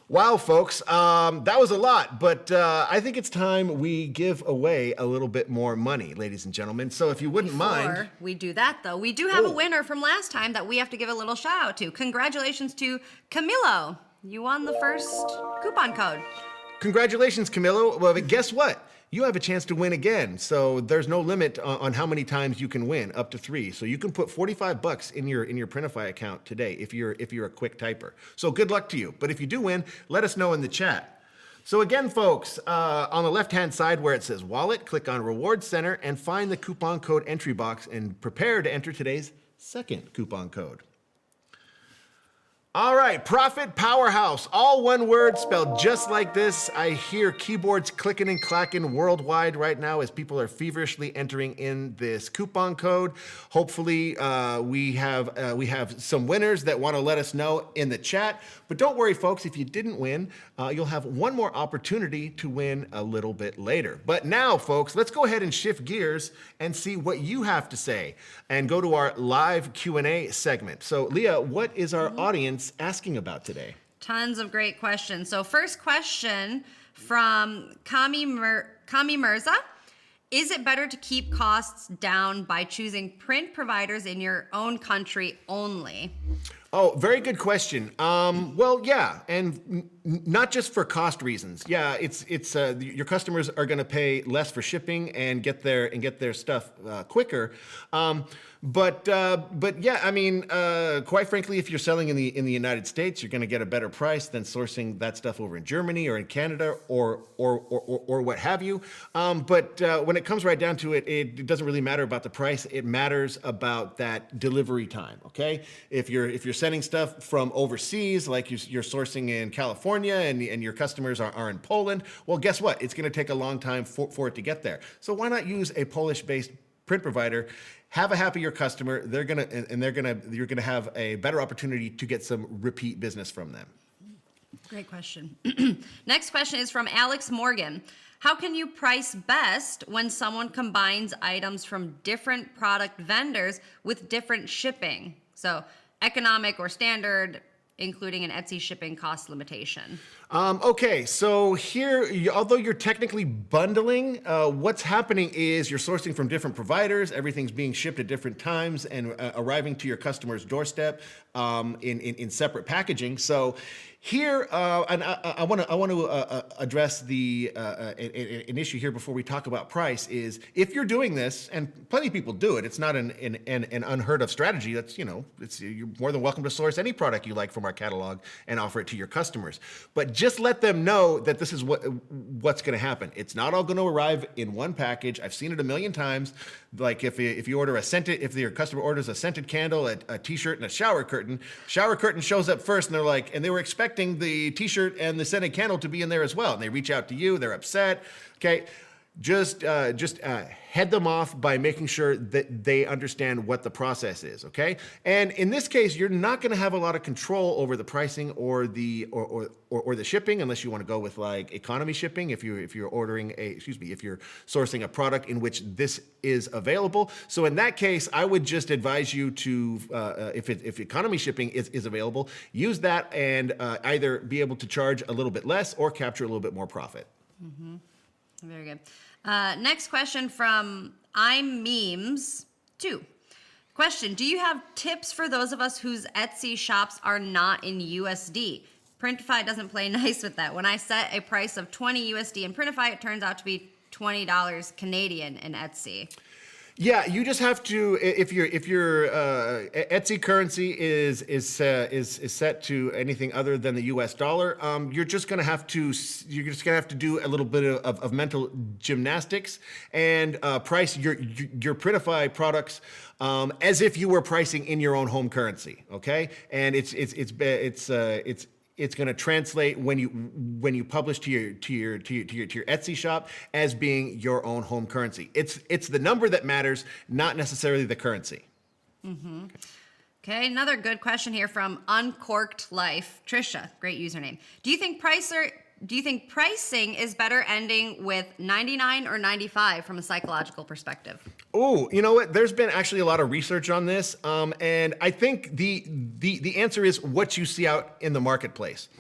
S1: Wow, folks, that was a lot, but I think it's time we give away a little bit more money, ladies and gentlemen. So if you wouldn't mind.
S2: Before we do that, though, we do have a winner from last time that we have to give a little shout out to. Congratulations to Camilo. You won the first coupon code.
S1: Congratulations, Camilo. Well, but guess what? You have a chance to win again. So there's no limit on how many times you can win, up to 3. So you can put $45 in your Printify account today if you're a quick typer. So good luck to you. But if you do win, let us know in the chat. So again, folks, on the left-hand side where it says Wallet, click on Reward Center and find the coupon code entry box and prepare to enter today's second coupon code. All right, Profit Powerhouse, all one word spelled just like this. I hear keyboards clicking and clacking worldwide right now as people are feverishly entering in this coupon code. Hopefully, we have some winners that want to let us know in the chat. But don't worry, folks, if you didn't win, you'll have one more opportunity to win a little bit later. But now, folks, let's go ahead and shift gears and see what you have to say and go to our live Q&A segment. So, Leah, what is our audience asking about today?
S2: Tons of great questions. So first question from Kami Mirza. Is it better to keep costs down by choosing print providers in your own country only?
S1: Oh, very good question. Well, yeah, and not just for cost reasons. Yeah, it's your customers are going to pay less for shipping and get their stuff quicker. But yeah, I mean, quite frankly, if you're selling in the United States, you're going to get a better price than sourcing that stuff over in Germany or in Canada or what have you. But when it comes right down to it, it doesn't really matter about the price. It matters about that delivery time. Okay, if you're sending stuff from overseas, like you're sourcing in California and your customers are in Poland, well, guess what? It's going to take a long time for it to get there. So why not use a Polish-based print provider? Have a happier customer. You're gonna have a better opportunity to get some repeat business from them.
S2: Great question. Next question is from Alex Morgan. How can you price best when someone combines items from different product vendors with different shipping? So economic or standard, including an Etsy shipping cost limitation.
S1: Okay, so here, although you're technically bundling, what's happening is you're sourcing from different providers, everything's being shipped at different times and arriving to your customer's doorstep in separate packaging. So Here, and I want to address an issue here before we talk about price. Is if you're doing this, and plenty of people do it, it's not an unheard of strategy. That's you're more than welcome to source any product you like from our catalog and offer it to your customers. But just let them know that this is what's going to happen. It's not all going to arrive in one package. I've seen it a million times. Like if you order if your customer orders a scented candle, a T-shirt, and a shower curtain shows up first, and they're like, and they were expecting the T-shirt and the scented candle to be in there as well, and they reach out to you, they're upset. Okay, just head them off by making sure that they understand what the process is. Okay, and in this case, you're not going to have a lot of control over the pricing or the shipping, unless you want to go with like economy shipping. If you're ordering if you're sourcing a product in which this is available. So in that case, I would just advise you to, if economy shipping is available, use that and either be able to charge a little bit less or capture a little bit more profit.
S2: Mm-hmm. Very good. Next question from I'm Memes 2. Question, do you have tips for those of us whose Etsy shops are not in USD? Printify doesn't play nice with that. When I set a price of 20 USD in Printify, it turns out to be $20 Canadian in Etsy.
S1: Yeah, you just have to, if your Etsy currency is set to anything other than the US dollar, you're just gonna have to do a little bit of mental gymnastics and price your Printify products as if you were pricing in your own home currency. Okay, and it's going to translate when you publish to your Etsy shop as being your own home currency. It's the number that matters, not necessarily the currency.
S2: Mm-hmm. Okay, another good question here from Uncorked Life. Trisha, great username. Do you think pricing is better ending with 99 or 95 from a psychological perspective?
S1: Oh, you know what? There's been actually a lot of research on this, and I think the answer is what you see out in the marketplace.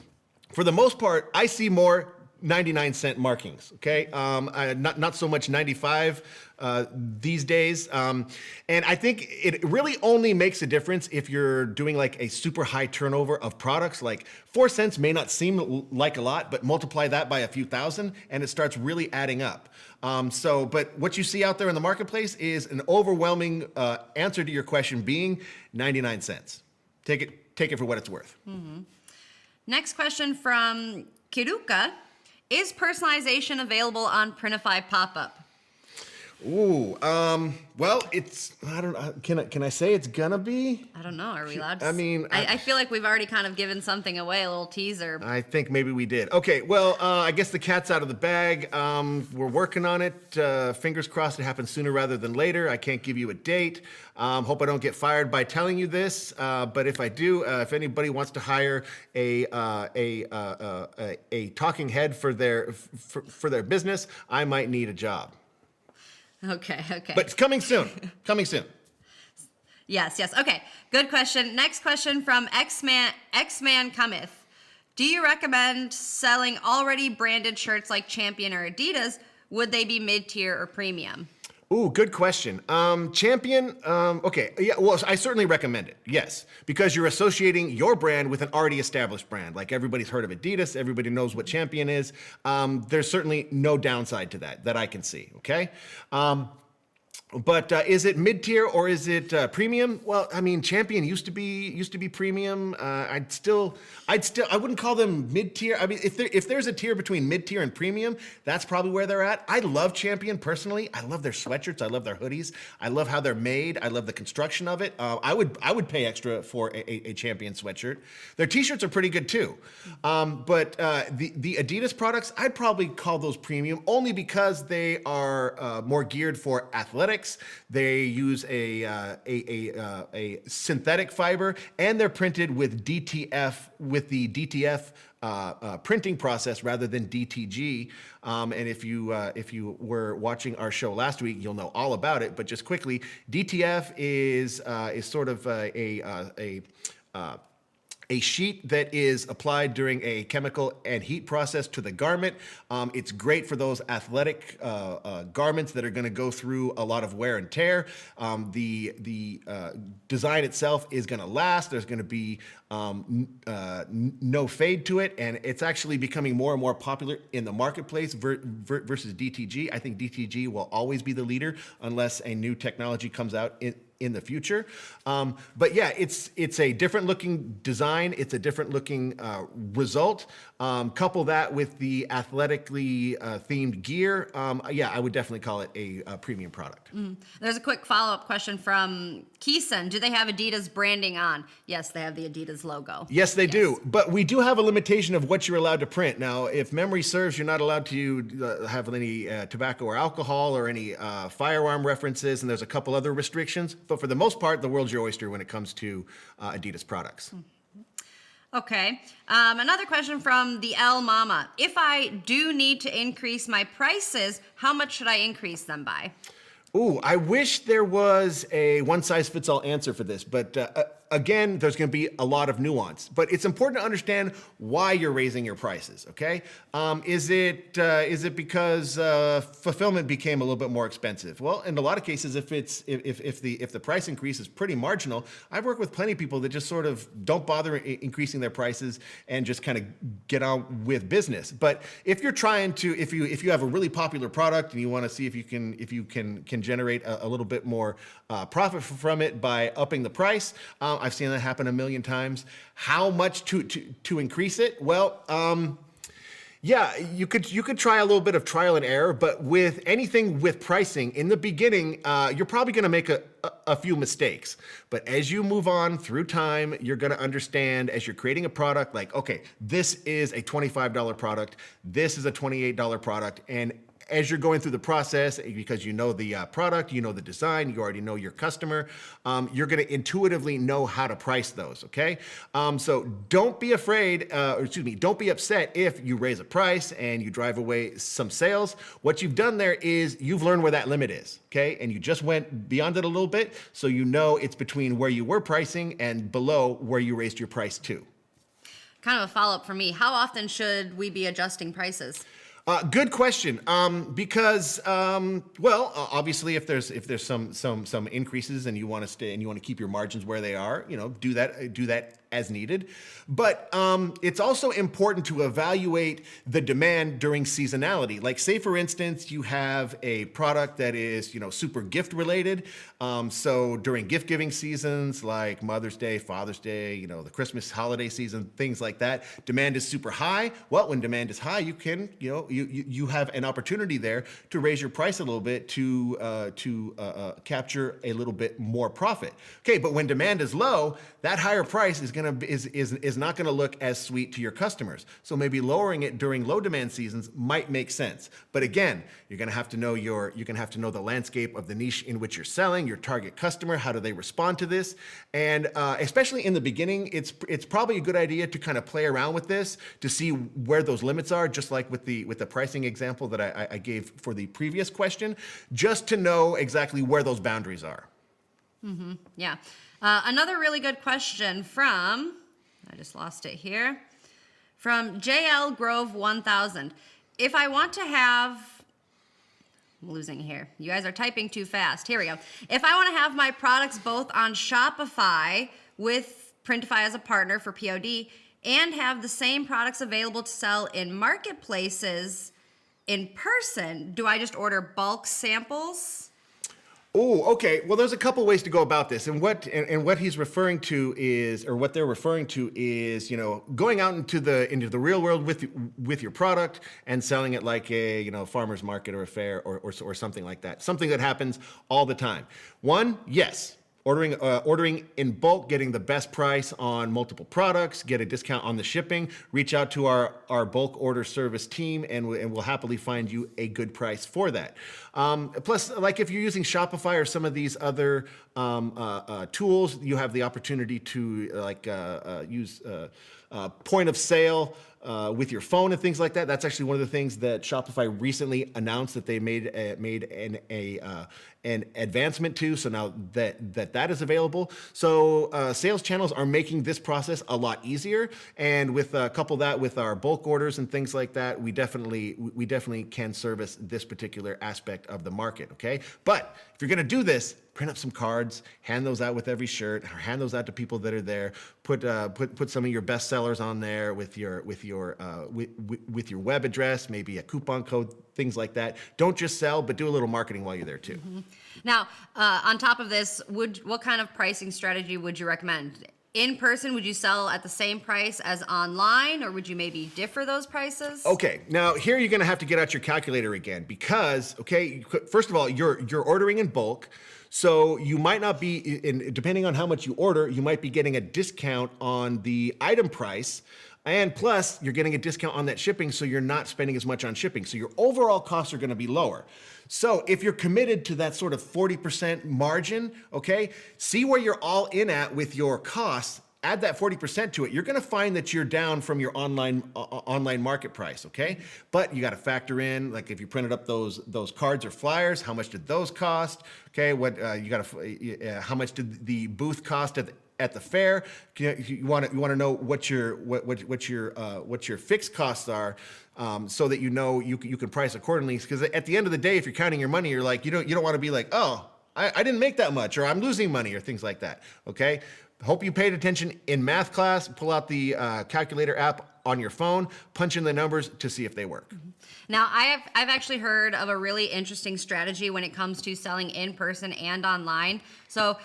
S1: For the most part, I see more 99-cent markings. Okay, not so much 95 these days, and I think it really only makes a difference if you're doing like a super high turnover of products. Like 4 cents may not seem like a lot, but multiply that by a few thousand, and it starts really adding up. But what you see out there in the marketplace is an overwhelming answer to your question being 99 cents. Take it for what it's worth.
S2: Mm-hmm. Next question from Kiruka. Is personalization available on Printify Popup?
S1: Ooh, well, I don't know. Can I say it's gonna be?
S2: I don't know. Are we allowed to?
S1: I mean,
S2: I feel like we've already kind of given something away, a little teaser.
S1: I think maybe we did. Okay, well, I guess the cat's out of the bag. We're working on it. Fingers crossed it happens sooner rather than later. I can't give you a date. Hope I don't get fired by telling you this. But if I do, if anybody wants to hire a talking head for their business, I might need a job.
S2: Okay.
S1: But it's coming soon. Coming soon.
S2: Yes. Okay. Good question. Next question from X-Man Cometh. Do you recommend selling already branded shirts like Champion or Adidas? Would they be mid-tier or premium?
S1: Ooh, good question. Champion, okay, yeah, well, I certainly recommend it, yes, because you're associating your brand with an already established brand. Like everybody's heard of Adidas, everybody knows what Champion is. There's certainly no downside to that I can see, okay? But is it mid-tier or is it premium? Well, I mean, Champion used to be premium. I wouldn't call them mid-tier. I mean, if there's a tier between mid-tier and premium, that's probably where they're at. I love Champion personally. I love their sweatshirts. I love their hoodies. I love how they're made. I love the construction of it. I would pay extra for a Champion sweatshirt. Their T-shirts are pretty good too. But the Adidas products, I'd probably call those premium only because they are more geared for athletics. They use a synthetic fiber, and they're printed with the DTF printing process rather than DTG. And if you were watching our show last week, you'll know all about it. But just quickly, DTF is sort of a sheet that is applied during a chemical and heat process to the garment. It's great for those athletic garments that are going to go through a lot of wear and tear. The design itself is going to last. There's going to be no fade to it, and it's actually becoming more and more popular in the marketplace versus DTG. I think DTG will always be the leader unless a new technology comes out in the future. But yeah, it's a different looking design. It's a different looking result. Couple that with the athletically themed gear. Yeah, I would definitely call it a premium product.
S2: There's a quick follow-up question from Keeson. Do they have Adidas branding on? Yes, they have the Adidas logo.
S1: Yes, they do. But we do have a limitation of what you're allowed to print. Now, if memory serves, you're not allowed to have any tobacco or alcohol or any firearm references, and there's a couple other restrictions. But for the most part, the world's your oyster when it comes to Adidas products.
S2: Okay. Another question from the L Mama. If I do need to increase my prices, how much should I increase them by?
S1: Ooh, I wish there was a one-size-fits-all answer for this, but again, there's going to be a lot of nuance. But it's important to understand why you're raising your prices. Okay, is it because fulfillment became a little bit more expensive? Well, in a lot of cases, if the price increase is pretty marginal, I've worked with plenty of people that just sort of don't bother increasing their prices and just kind of get on with business. But if you're trying to, if you have a really popular product and you want to see if you can generate a little bit more profit from it by upping the price. I've seen that happen a million times. How much to increase it? Well, yeah, you could try a little bit of trial and error, but with anything with pricing, in the beginning, you're probably going to make a few mistakes. But as you move on through time, you're going to understand as you're creating a product, like, okay, this is a $25 product, this is a $28 product, and as you're going through the process, because you know the product, you know the design, you already know your customer, you're going to intuitively know how to price those, okay? So don't be afraid, don't be upset if you raise a price and you drive away some sales. What you've done there is you've learned where that limit is, okay? And you just went beyond it a little bit, so you know it's between where you were pricing and below where you raised your price to.
S2: Kind of a follow-up for me. How often should we be adjusting prices?
S1: Good question. Because well, obviously, if there's some increases and you want to stay and you want to keep your margins where they are, do that as needed. But it's also important to evaluate the demand during seasonality. Like, say for instance, you have a product that is super gift related. So during gift giving seasons like Mother's Day, Father's Day, the Christmas holiday season, things like that, demand is super high. Well, when demand is high, you can you have an opportunity there to raise your price a little bit to capture a little bit more profit. Okay, but when demand is low, that higher price is not gonna look as sweet to your customers. So maybe lowering it during low demand seasons might make sense. But again, you're gonna have to know the landscape of the niche in which you're selling, your target customer, how do they respond to this, and especially in the beginning, it's probably a good idea to kind of play around with this to see where those limits are, just like with the pricing example that I gave for the previous question, just to know exactly where those boundaries are.
S2: Mm-hmm. Yeah. Another really good question from, I just lost it here, from JL Grove 1000. If I want to have, I'm losing here. You guys are typing too fast. Here we go. If I want to have my products both on Shopify with Printify as a partner for POD and have the same products available to sell in marketplaces in person, do I just order bulk samples?
S1: Oh, okay. Well, there's a couple ways to go about this, and what he's referring to is, or what they're referring to is, going out into the real world with your product and selling it like a farmer's market or a fair or something like that. Something that happens all the time. One, yes. Ordering in bulk, getting the best price on multiple products, get a discount on the shipping, reach out to our bulk order service team, and we'll happily find you a good price for that. Plus, like if you're using Shopify or some of these other tools. You have the opportunity to use point of sale with your phone and things like that. That's actually one of the things that Shopify recently announced that they made an advancement to. So now that is available. So sales channels are making this process a lot easier. And with couple that with our bulk orders and things like that, we definitely can service this particular aspect of the market. Okay, but if you're going to do this, print up some cards, hand those out with every shirt, or hand those out to people that are there. Put some of your best sellers on there with your web address, maybe a coupon code, things like that. Don't just sell, but do a little marketing while you're there too.
S2: Mm-hmm. Now, on top of this, what kind of pricing strategy would you recommend? In person, would you sell at the same price as online, or would you maybe differ those prices?
S1: Okay, now here you're gonna have to get out your calculator again because, okay, first of all, you're ordering in bulk. So you might not be, depending on how much you order, you might be getting a discount on the item price. And plus, you're getting a discount on that shipping, so you're not spending as much on shipping. So your overall costs are gonna be lower. So if you're committed to that sort of 40% margin, okay, see where you're all in at with your costs, add that 40% to it. You're gonna find that you're down from your online market price, okay? But you gotta factor in, like if you printed up those cards or flyers, how much did those cost? Okay, how much did the booth cost at the fair? You want to know what your fixed costs are, so that you know you can price accordingly. Because at the end of the day, if you're counting your money, you're like you don't want to be like, oh, I didn't make that much, or I'm losing money, or things like that. Okay. Hope you paid attention in math class. Pull out the calculator app on your phone, punch in the numbers to see if they work.
S2: Mm-hmm. Now, I've actually heard of a really interesting strategy when it comes to selling in person and online. So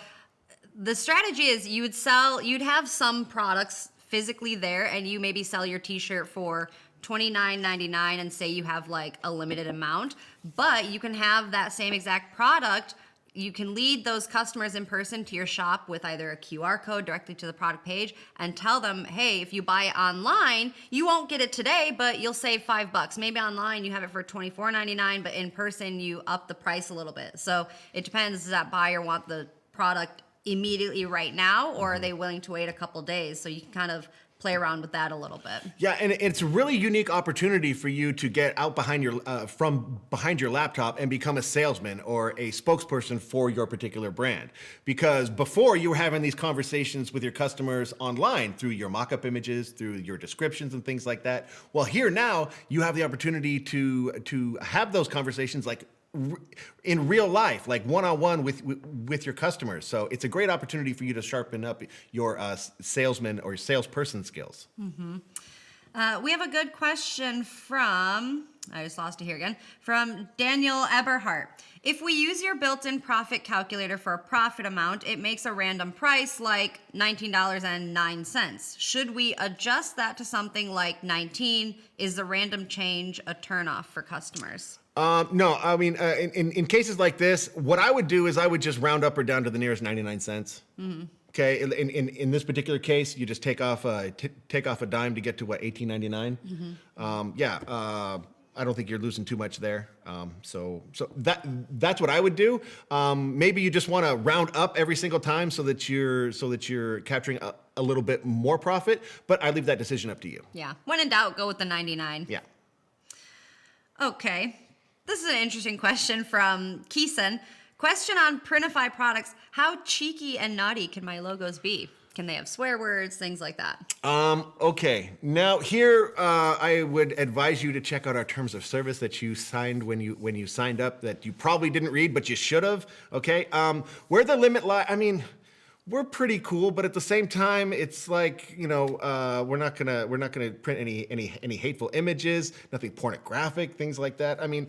S2: the strategy is you'd have some products physically there, and you maybe sell your t-shirt for $29.99 and say you have like a limited amount, but you can have that same exact product. You can lead those customers in person to your shop with either a QR code directly to the product page and tell them, hey, if you buy it online, you won't get it today, but you'll save $5. Maybe online you have it for $24.99, but in person you up the price a little bit. So it depends, does that buyer want the product immediately right now, or are they willing to wait a couple days? So you can kind of play around with that a little bit.
S1: Yeah, and it's a really unique opportunity for you to get out from behind your laptop and become a salesman or a spokesperson for your particular brand. Because before, you were having these conversations with your customers online through your mock-up images, through your descriptions and things like that. Well, here now, you have the opportunity to have those conversations like in real life, like one-on-one with your customers. So it's a great opportunity for you to sharpen up your salesman or salesperson skills.
S2: Mm-hmm. We have a good question from, I just lost it here again, from Daniel Eberhardt. If we use your built-in profit calculator for a profit amount, it makes a random price like $19.09. Should we adjust that to something like 19? Is the random change a turnoff for customers?
S1: No, I mean, in cases like this, what I would do is I would just round up or down to the nearest 99 cents. Mm-hmm. Okay, in this particular case, you just take off a dime to get to what, $18.99. Mm-hmm. I don't think you're losing too much there. So that's what I would do. Maybe you just want to round up every single time so that you're capturing a little bit more profit. But I leave that decision up to you.
S2: Yeah, when in doubt, go with the 99.
S1: Yeah.
S2: Okay. This is an interesting question from Keeson. Question on Printify products. How cheeky and naughty can my logos be? Can they have swear words, things like that?
S1: Okay. Now here, I would advise you to check out our terms of service that you signed when you signed up that you probably didn't read, but you should have. Okay. Where the limit lies, I mean, we're pretty cool, but at the same time, it's like, we're not gonna print any hateful images, nothing pornographic, things like that. I mean,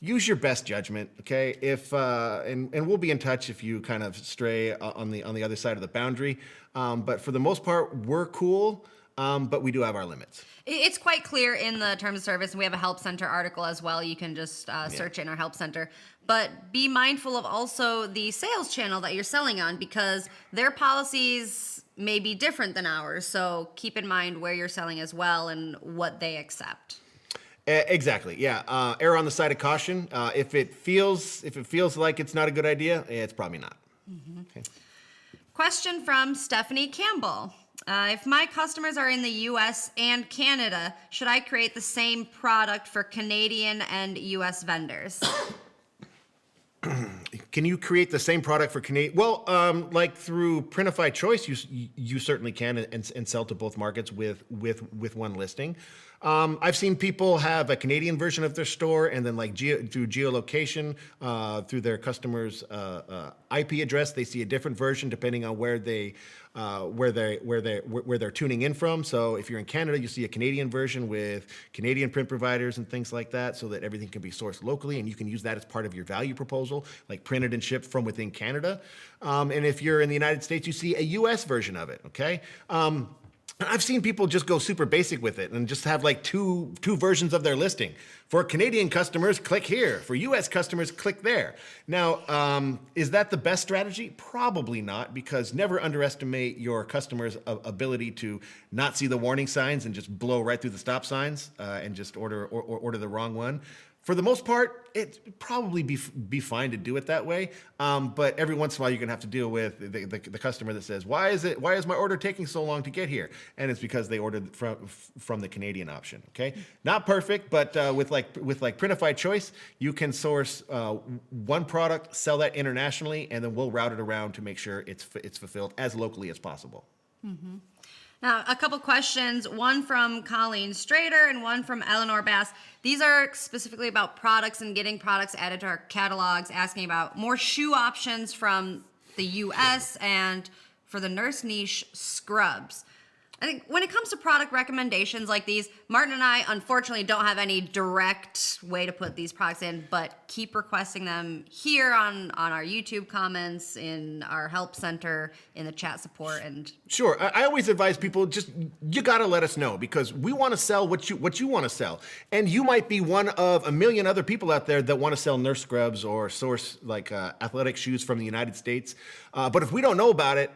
S1: use your best judgment, okay? If and we'll be in touch if you kind of stray on the other side of the boundary. But for the most part, we're cool. But we do have our limits.
S2: It's quite clear in the terms of service, and we have a help center article as well. You can just search in our help center. But be mindful of also the sales channel that you're selling on, because their policies may be different than ours. So keep in mind where you're selling as well and what they accept.
S1: Exactly. Yeah. Err on the side of caution. If it feels like it's not a good idea, it's probably not. Okay.
S2: Question from Stephanie Campbell. If my customers are in the US and Canada, should I create the same product for Canadian and US vendors?
S1: Can you create the same product for Canadian? Well, like through Printify Choice, you certainly can and sell to both markets with one listing. I've seen people have a Canadian version of their store, and then like through geolocation, through their customer's IP address, they see a different version depending on where they're tuning in from. So if you're in Canada, you see a Canadian version with Canadian print providers and things like that, so that everything can be sourced locally, and you can use that as part of your value proposal, like printed and shipped from within Canada. And if you're in the United States, you see a US version of it, okay? I've seen people just go super basic with it and just have like two versions of their listing. For Canadian customers, click here. For US customers, click there. Now, is that the best strategy? Probably not, because never underestimate your customer's ability to not see the warning signs and just blow right through the stop signs and just order the wrong one. For the most part, it'd probably be fine to do it that way. But every once in a while, you're gonna have to deal with the customer that says, why is my order taking so long to get here? And it's because they ordered from the Canadian option, okay? Not perfect, but with like Printify Choice, you can source one product, sell that internationally, and then we'll route it around to make sure it's fulfilled as locally as possible.
S2: Mm-hmm. Now, a couple questions, one from Colleen Strader and one from Eleanor Bass. These are specifically about products and getting products added to our catalogs, asking about more shoe options from the US and for the nurse niche, scrubs. I think when it comes to product recommendations like these, Martin and I unfortunately don't have any direct way to put these products in, but keep requesting them here on our YouTube comments, in our help center, in the chat support. And
S1: sure, I always advise people, you gotta let us know, because we want to sell what you want to sell, and you might be one of a million other people out there that want to sell nurse scrubs or source like athletic shoes from the United States. But if we don't know about it,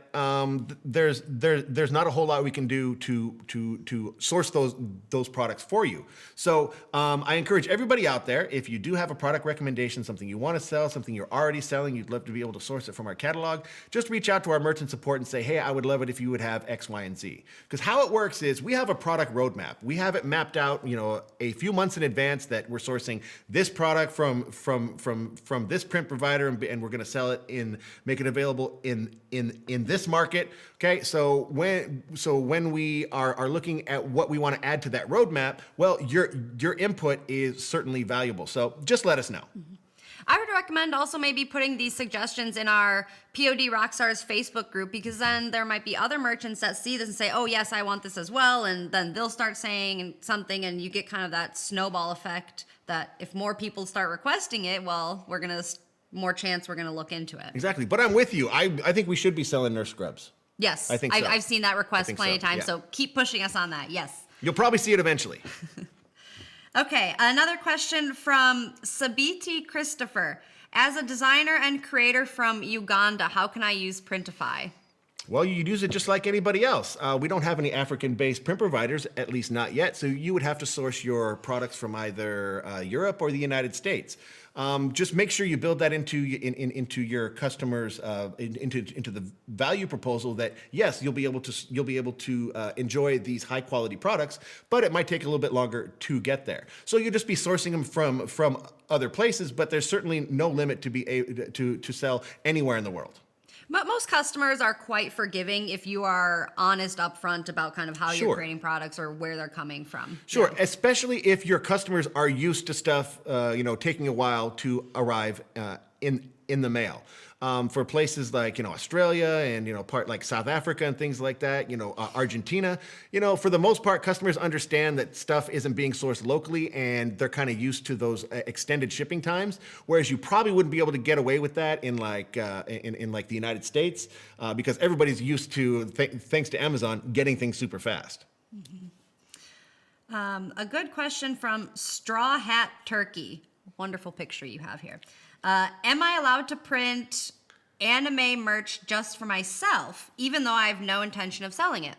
S1: there's not a whole lot we can do to source those products for you. So I encourage everybody out there, if you do have a product recommendation, something you want to sell, something you're already selling, you'd love to be able to source it from our catalog, just reach out to our merchant support and say, hey, I would love it if you would have X, Y, and Z. Because how it works is we have a product roadmap. We have it mapped out, a few months in advance that we're sourcing this product from this print provider, and we're going to sell it make it available in this market. Okay, so when we are looking at what we want to add to that roadmap, well, your input is certainly valuable. So just let us know.
S2: Mm-hmm. I would recommend also maybe putting these suggestions in our POD Rockstars Facebook group, because then there might be other merchants that see this and say, oh yes, I want this as well, and then they'll start saying something, and you get kind of that snowball effect that if more people start requesting it, well, more chance we're gonna look into it.
S1: Exactly, but I'm with you. I think we should be selling nurse scrubs.
S2: Yes,
S1: I think so.
S2: I've seen that request plenty of times,
S1: yeah.
S2: So keep pushing us on that, yes.
S1: You'll probably see it eventually.
S2: Okay, another question from Sabiti Christopher. As a designer and creator from Uganda, how can I use Printify?
S1: Well, you use it just like anybody else. We don't have any African-based print providers, at least not yet, so you would have to source your products from either Europe or the United States. Just make sure you build that into your customers, into the value proposal that yes, you'll be able to enjoy these high quality products, but it might take a little bit longer to get there. So you'll just be sourcing them from other places, but there's certainly no limit to be able to sell anywhere in the world.
S2: But most customers are quite forgiving if you are honest upfront about kind of how
S1: Sure.
S2: you're creating products or where they're coming from.
S1: Sure,
S2: Yeah.
S1: especially if your customers are used to stuff, taking a while to arrive in the mail. For places like Australia and part like South Africa and things like that, Argentina, for the most part, customers understand that stuff isn't being sourced locally, and they're kind of used to those extended shipping times. Whereas you probably wouldn't be able to get away with that in like the United States, because everybody's used to, thanks to Amazon, getting things super fast.
S2: Mm-hmm. A good question from Straw Hat Turkey. Wonderful picture you have here. Am I allowed to print anime merch just for myself, even though I have no intention of selling it?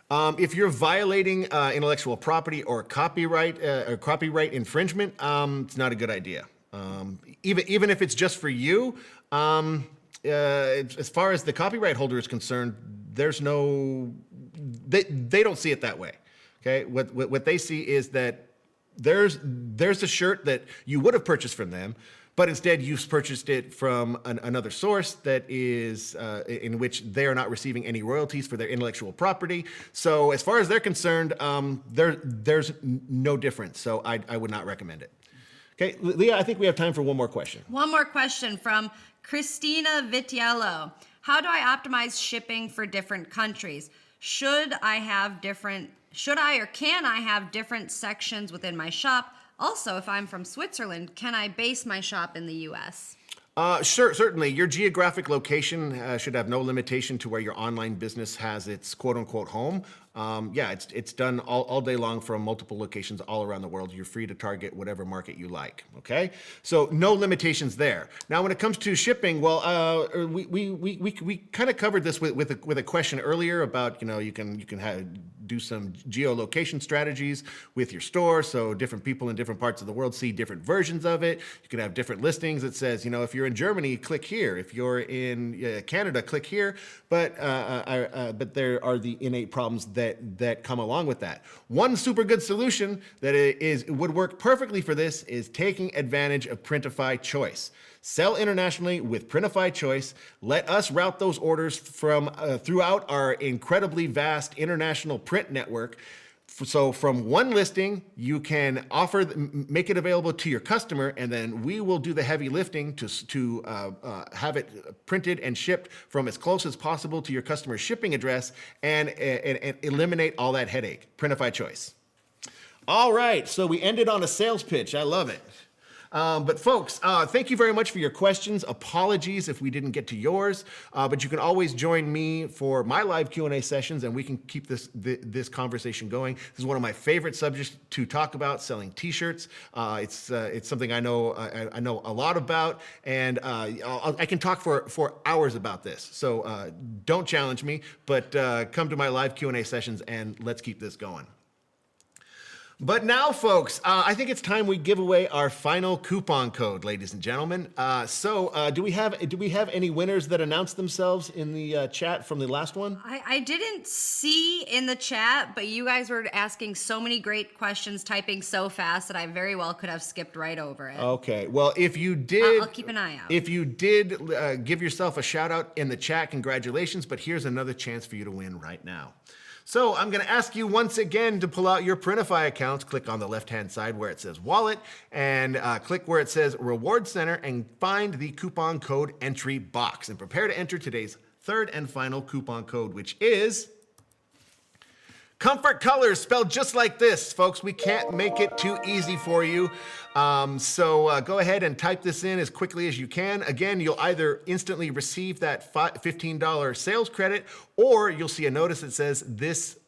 S1: If you're violating intellectual property or copyright infringement, it's not a good idea. Even if it's just for you, as far as the copyright holder is concerned, there's no, they don't see it that way. Okay, what they see is that there's a shirt that you would have purchased from them, but instead you've purchased it from another source that is in which they are not receiving any royalties for their intellectual property. So as far as they're concerned, there's no difference. So I would not recommend it. Okay, Leah, I think we have time for one more question.
S2: One more question from Christina Vitiello. How do I optimize shipping for different countries? Should I or can I have different sections within my shop? Also, if I'm from Switzerland, can I base my shop in the US?
S1: Sure, certainly. Your geographic location should have no limitation to where your online business has its quote-unquote home. Yeah, it's done all day long from multiple locations all around the world. You're free to target whatever market you like, okay? So no limitations there. Now, when it comes to shipping, well, we kind of covered this with a question earlier about, you can do some geolocation strategies with your store, so different people in different parts of the world see different versions of it. You can have different listings that says, if you're in Germany, click here. If you're in Canada, click here. But there are the innate problems that come along with that. One super good solution that would work perfectly for this is taking advantage of Printify Choice. Sell internationally with Printify Choice. Let us route those orders from throughout our incredibly vast international print network. So from one listing, you can make it available to your customer, and then we will do the heavy lifting to have it printed and shipped from as close as possible to your customer's shipping address and eliminate all that headache. Printify Choice. All right, so we ended on a sales pitch. I love it. But folks, thank you very much for your questions. Apologies if we didn't get to yours, but you can always join me for my live Q&A sessions, and we can keep this conversation going. This is one of my favorite subjects to talk about, selling T-shirts. It's something I know a lot about, and I can talk for hours about this. So don't challenge me, but come to my live Q&A sessions, and let's keep this going. But now, folks, I think it's time we give away our final coupon code, ladies and gentlemen. So do we have any winners that announced themselves in the chat from the last one?
S2: I didn't see in the chat, but you guys were asking so many great questions, typing so fast that I very well could have skipped right over it.
S1: Okay, well, if you did...
S2: I'll keep an eye out.
S1: If you did give yourself a shout out in the chat, congratulations, but here's another chance for you to win right now. So I'm going to ask you once again to pull out your Printify accounts. Click on the left-hand side where it says Wallet, and click where it says Reward Center, and find the coupon code entry box. And prepare to enter today's third and final coupon code, which is Comfort Colors, spelled just like this, folks. We can't make it too easy for you. So go ahead and type this in as quickly as you can. Again, you'll either instantly receive that $15 sales credit, or you'll see a notice that says this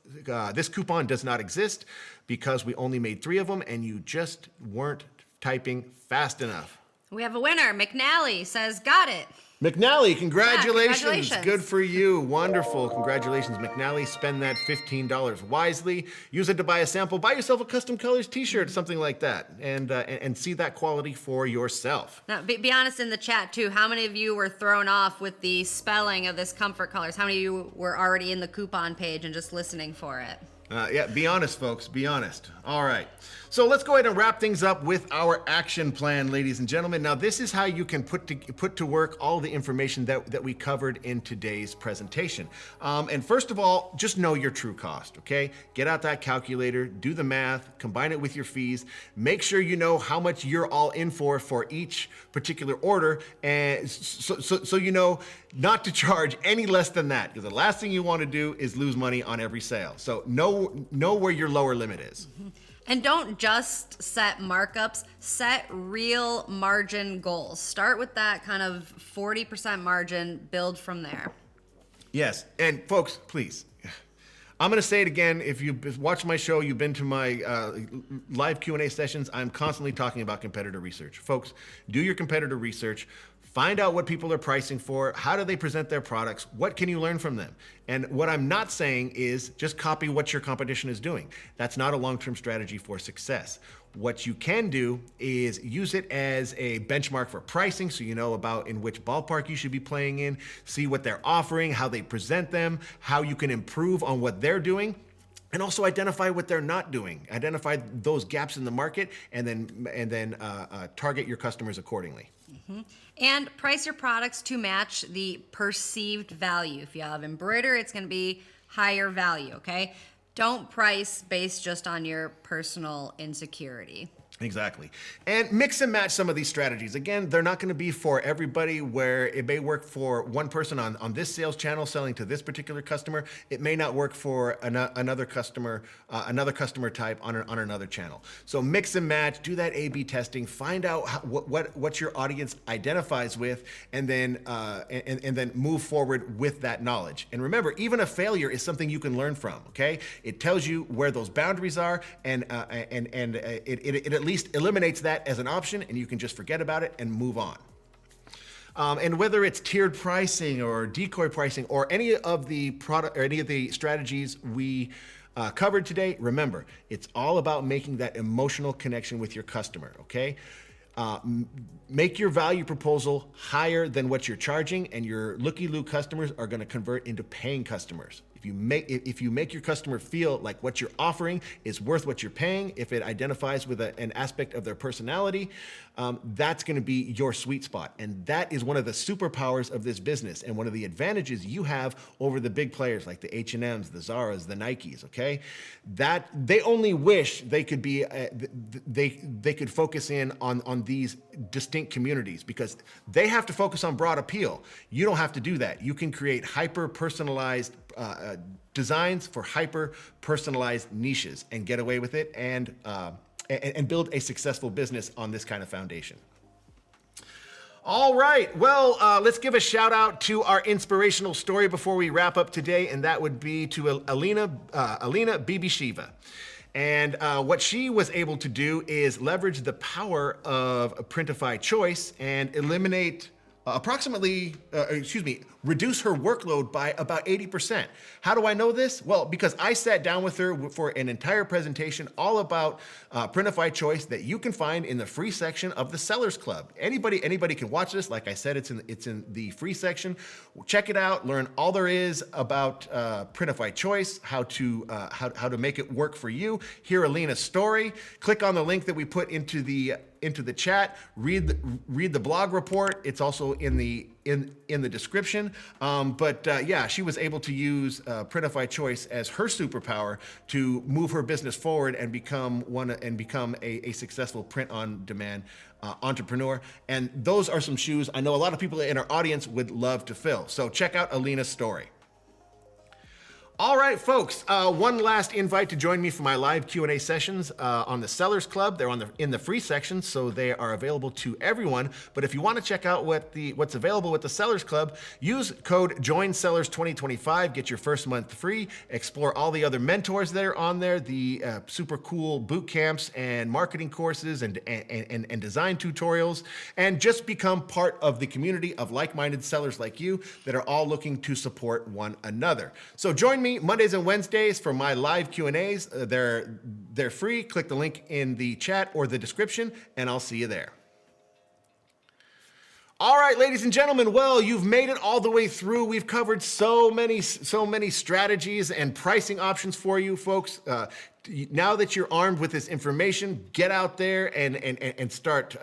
S1: coupon does not exist because we only made 3 of them and you just weren't typing fast enough.
S2: We have a winner. McNally says, got it.
S1: McNally, congratulations.
S2: Yeah, congratulations.
S1: Good for you. Wonderful. Congratulations, McNally. Spend that $15 wisely. Use it to buy a sample. Buy yourself a custom colors t-shirt, something like that, and see that quality for yourself.
S2: Now, be honest in the chat, too. How many of you were thrown off with the spelling of this Comfort Colors? How many of you were already in the coupon page and just listening for it?
S1: Yeah, be honest, folks. Be honest. All right. So let's go ahead and wrap things up with our action plan, ladies and gentlemen. Now, this is how you can put to work all the information that we covered in today's presentation. And first of all, just know your true cost, okay? Get out that calculator, do the math, combine it with your fees, make sure you know how much you're all in for each particular order, and so you know not to charge any less than that, because the last thing you want to do is lose money on every sale. So know where your lower limit is.
S2: Mm-hmm. And don't just set markups, set real margin goals. Start with that kind of 40% margin, build from there.
S1: Yes, and folks, please, I'm going to say it again. If you've watched my show, you've been to my live Q&A sessions, I'm constantly talking about competitor research. Folks, do your competitor research. Find out what people are pricing for. How do they present their products? What can you learn from them? And what I'm not saying is just copy what your competition is doing. That's not a long-term strategy for success. What you can do is use it as a benchmark for pricing, so you know about in which ballpark you should be playing in, see what they're offering, how they present them, how you can improve on what they're doing. And also identify what they're not doing. Identify those gaps in the market, and then target your customers accordingly.
S2: Mm-hmm. And price your products to match the perceived value. If you have embroidery, it's going to be higher value. Okay, don't price based just on your personal insecurity.
S1: Exactly. And mix and match some of these strategies. Again, they're not going to be for everybody, where it may work for one person on this sales channel selling to this particular customer. It may not work for another customer type on another channel. So mix and match, do that A/B testing, find out what your audience identifies with, and then move forward with that knowledge. And remember, even a failure is something you can learn from, okay? It tells you where those boundaries are, and it at least eliminates that as an option, and you can just forget about it and move on. And whether it's tiered pricing or decoy pricing or any of the product or any of the strategies we covered today, remember, it's all about making that emotional connection with your customer, okay? Make your value proposal higher than what you're charging, and your looky-loo customers are going to convert into paying customers. If you make your customer feel like what you're offering is worth what you're paying, if it identifies with an aspect of their personality, that's going to be your sweet spot. And that is one of the superpowers of this business, and one of the advantages you have over the big players like the H&Ms, the Zaras, the Nikes, okay? That they only wish they could be, they could focus in on these distinct communities, because they have to focus on broad appeal. You don't have to do that. You can create hyper-personalized designs for hyper-personalized niches and get away with it, and build a successful business on this kind of foundation. All right, well, let's give a shout out to our inspirational story before we wrap up today, and that would be to Alina Bibishiva. And what she was able to do is leverage the power of Printify Choice and eliminate reduce her workload by about 80%. How do I know this? Well, because I sat down with her for an entire presentation all about Printify Choice that you can find in the free section of the Sellers Club. Anybody can watch this. Like I said, it's in the free section. Check it out. Learn all there is about Printify Choice, how to make it work for you. Hear Alina's story. Click on the link that we put into the chat. Read the blog report. It's also in the description. Yeah, she was able to use Printify Choice as her superpower to move her business forward and become a successful print-on-demand entrepreneur. And those are some shoes I know a lot of people in our audience would love to fill. So check out Alina's story. All right, folks, one last invite to join me for my live Q&A sessions on the Sellers Club. They're in the free section, so they are available to everyone. But if you want to check out what's available with the Sellers Club, use code JOINSELLERS2025, get your first month free, explore all the other mentors that are on there, the super cool boot camps and marketing courses and design tutorials, and just become part of the community of like-minded sellers like you that are all looking to support one another. So join me Mondays and Wednesdays for my live Q&As. They're free. Click the link in the chat or the description, and I'll see you there. All right, ladies and gentlemen, well, you've made it all the way through. We've covered so many strategies and pricing options for you, folks. Now that you're armed with this information, get out there and start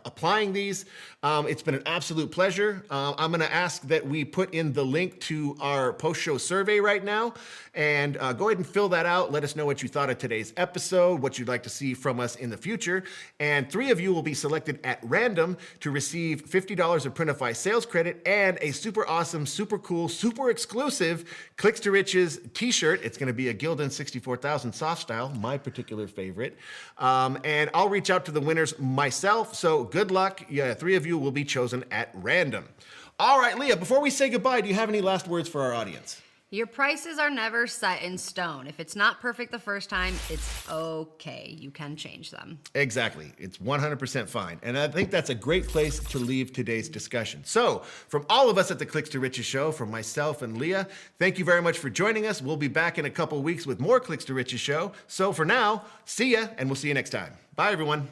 S1: applying these. It's been an absolute pleasure. I'm going to ask that we put in the link to our post-show survey right now, and go ahead and fill that out. Let us know what you thought of today's episode, what you'd like to see from us in the future, and 3 of you will be selected at random to receive $50 of Printify sales credit and a super awesome, super cool, super exclusive Clicks to Riches t-shirt. It's going to be a Gildan 64,000 soft style, my particular favorite. And I'll reach out to the winners myself. So good luck. Yeah, 3 of you will be chosen at random. All right, Leah, before we say goodbye, do you have any last words for our audience?
S2: Your prices are never set in stone. If it's not perfect the first time, it's okay. You can change them.
S1: Exactly. It's 100% fine. And I think that's a great place to leave today's discussion. So, from all of us at the Clicks to Riches show, from myself and Leah, thank you very much for joining us. We'll be back in a couple weeks with more Clicks to Riches show. So, for now, see ya, and we'll see you next time. Bye, everyone.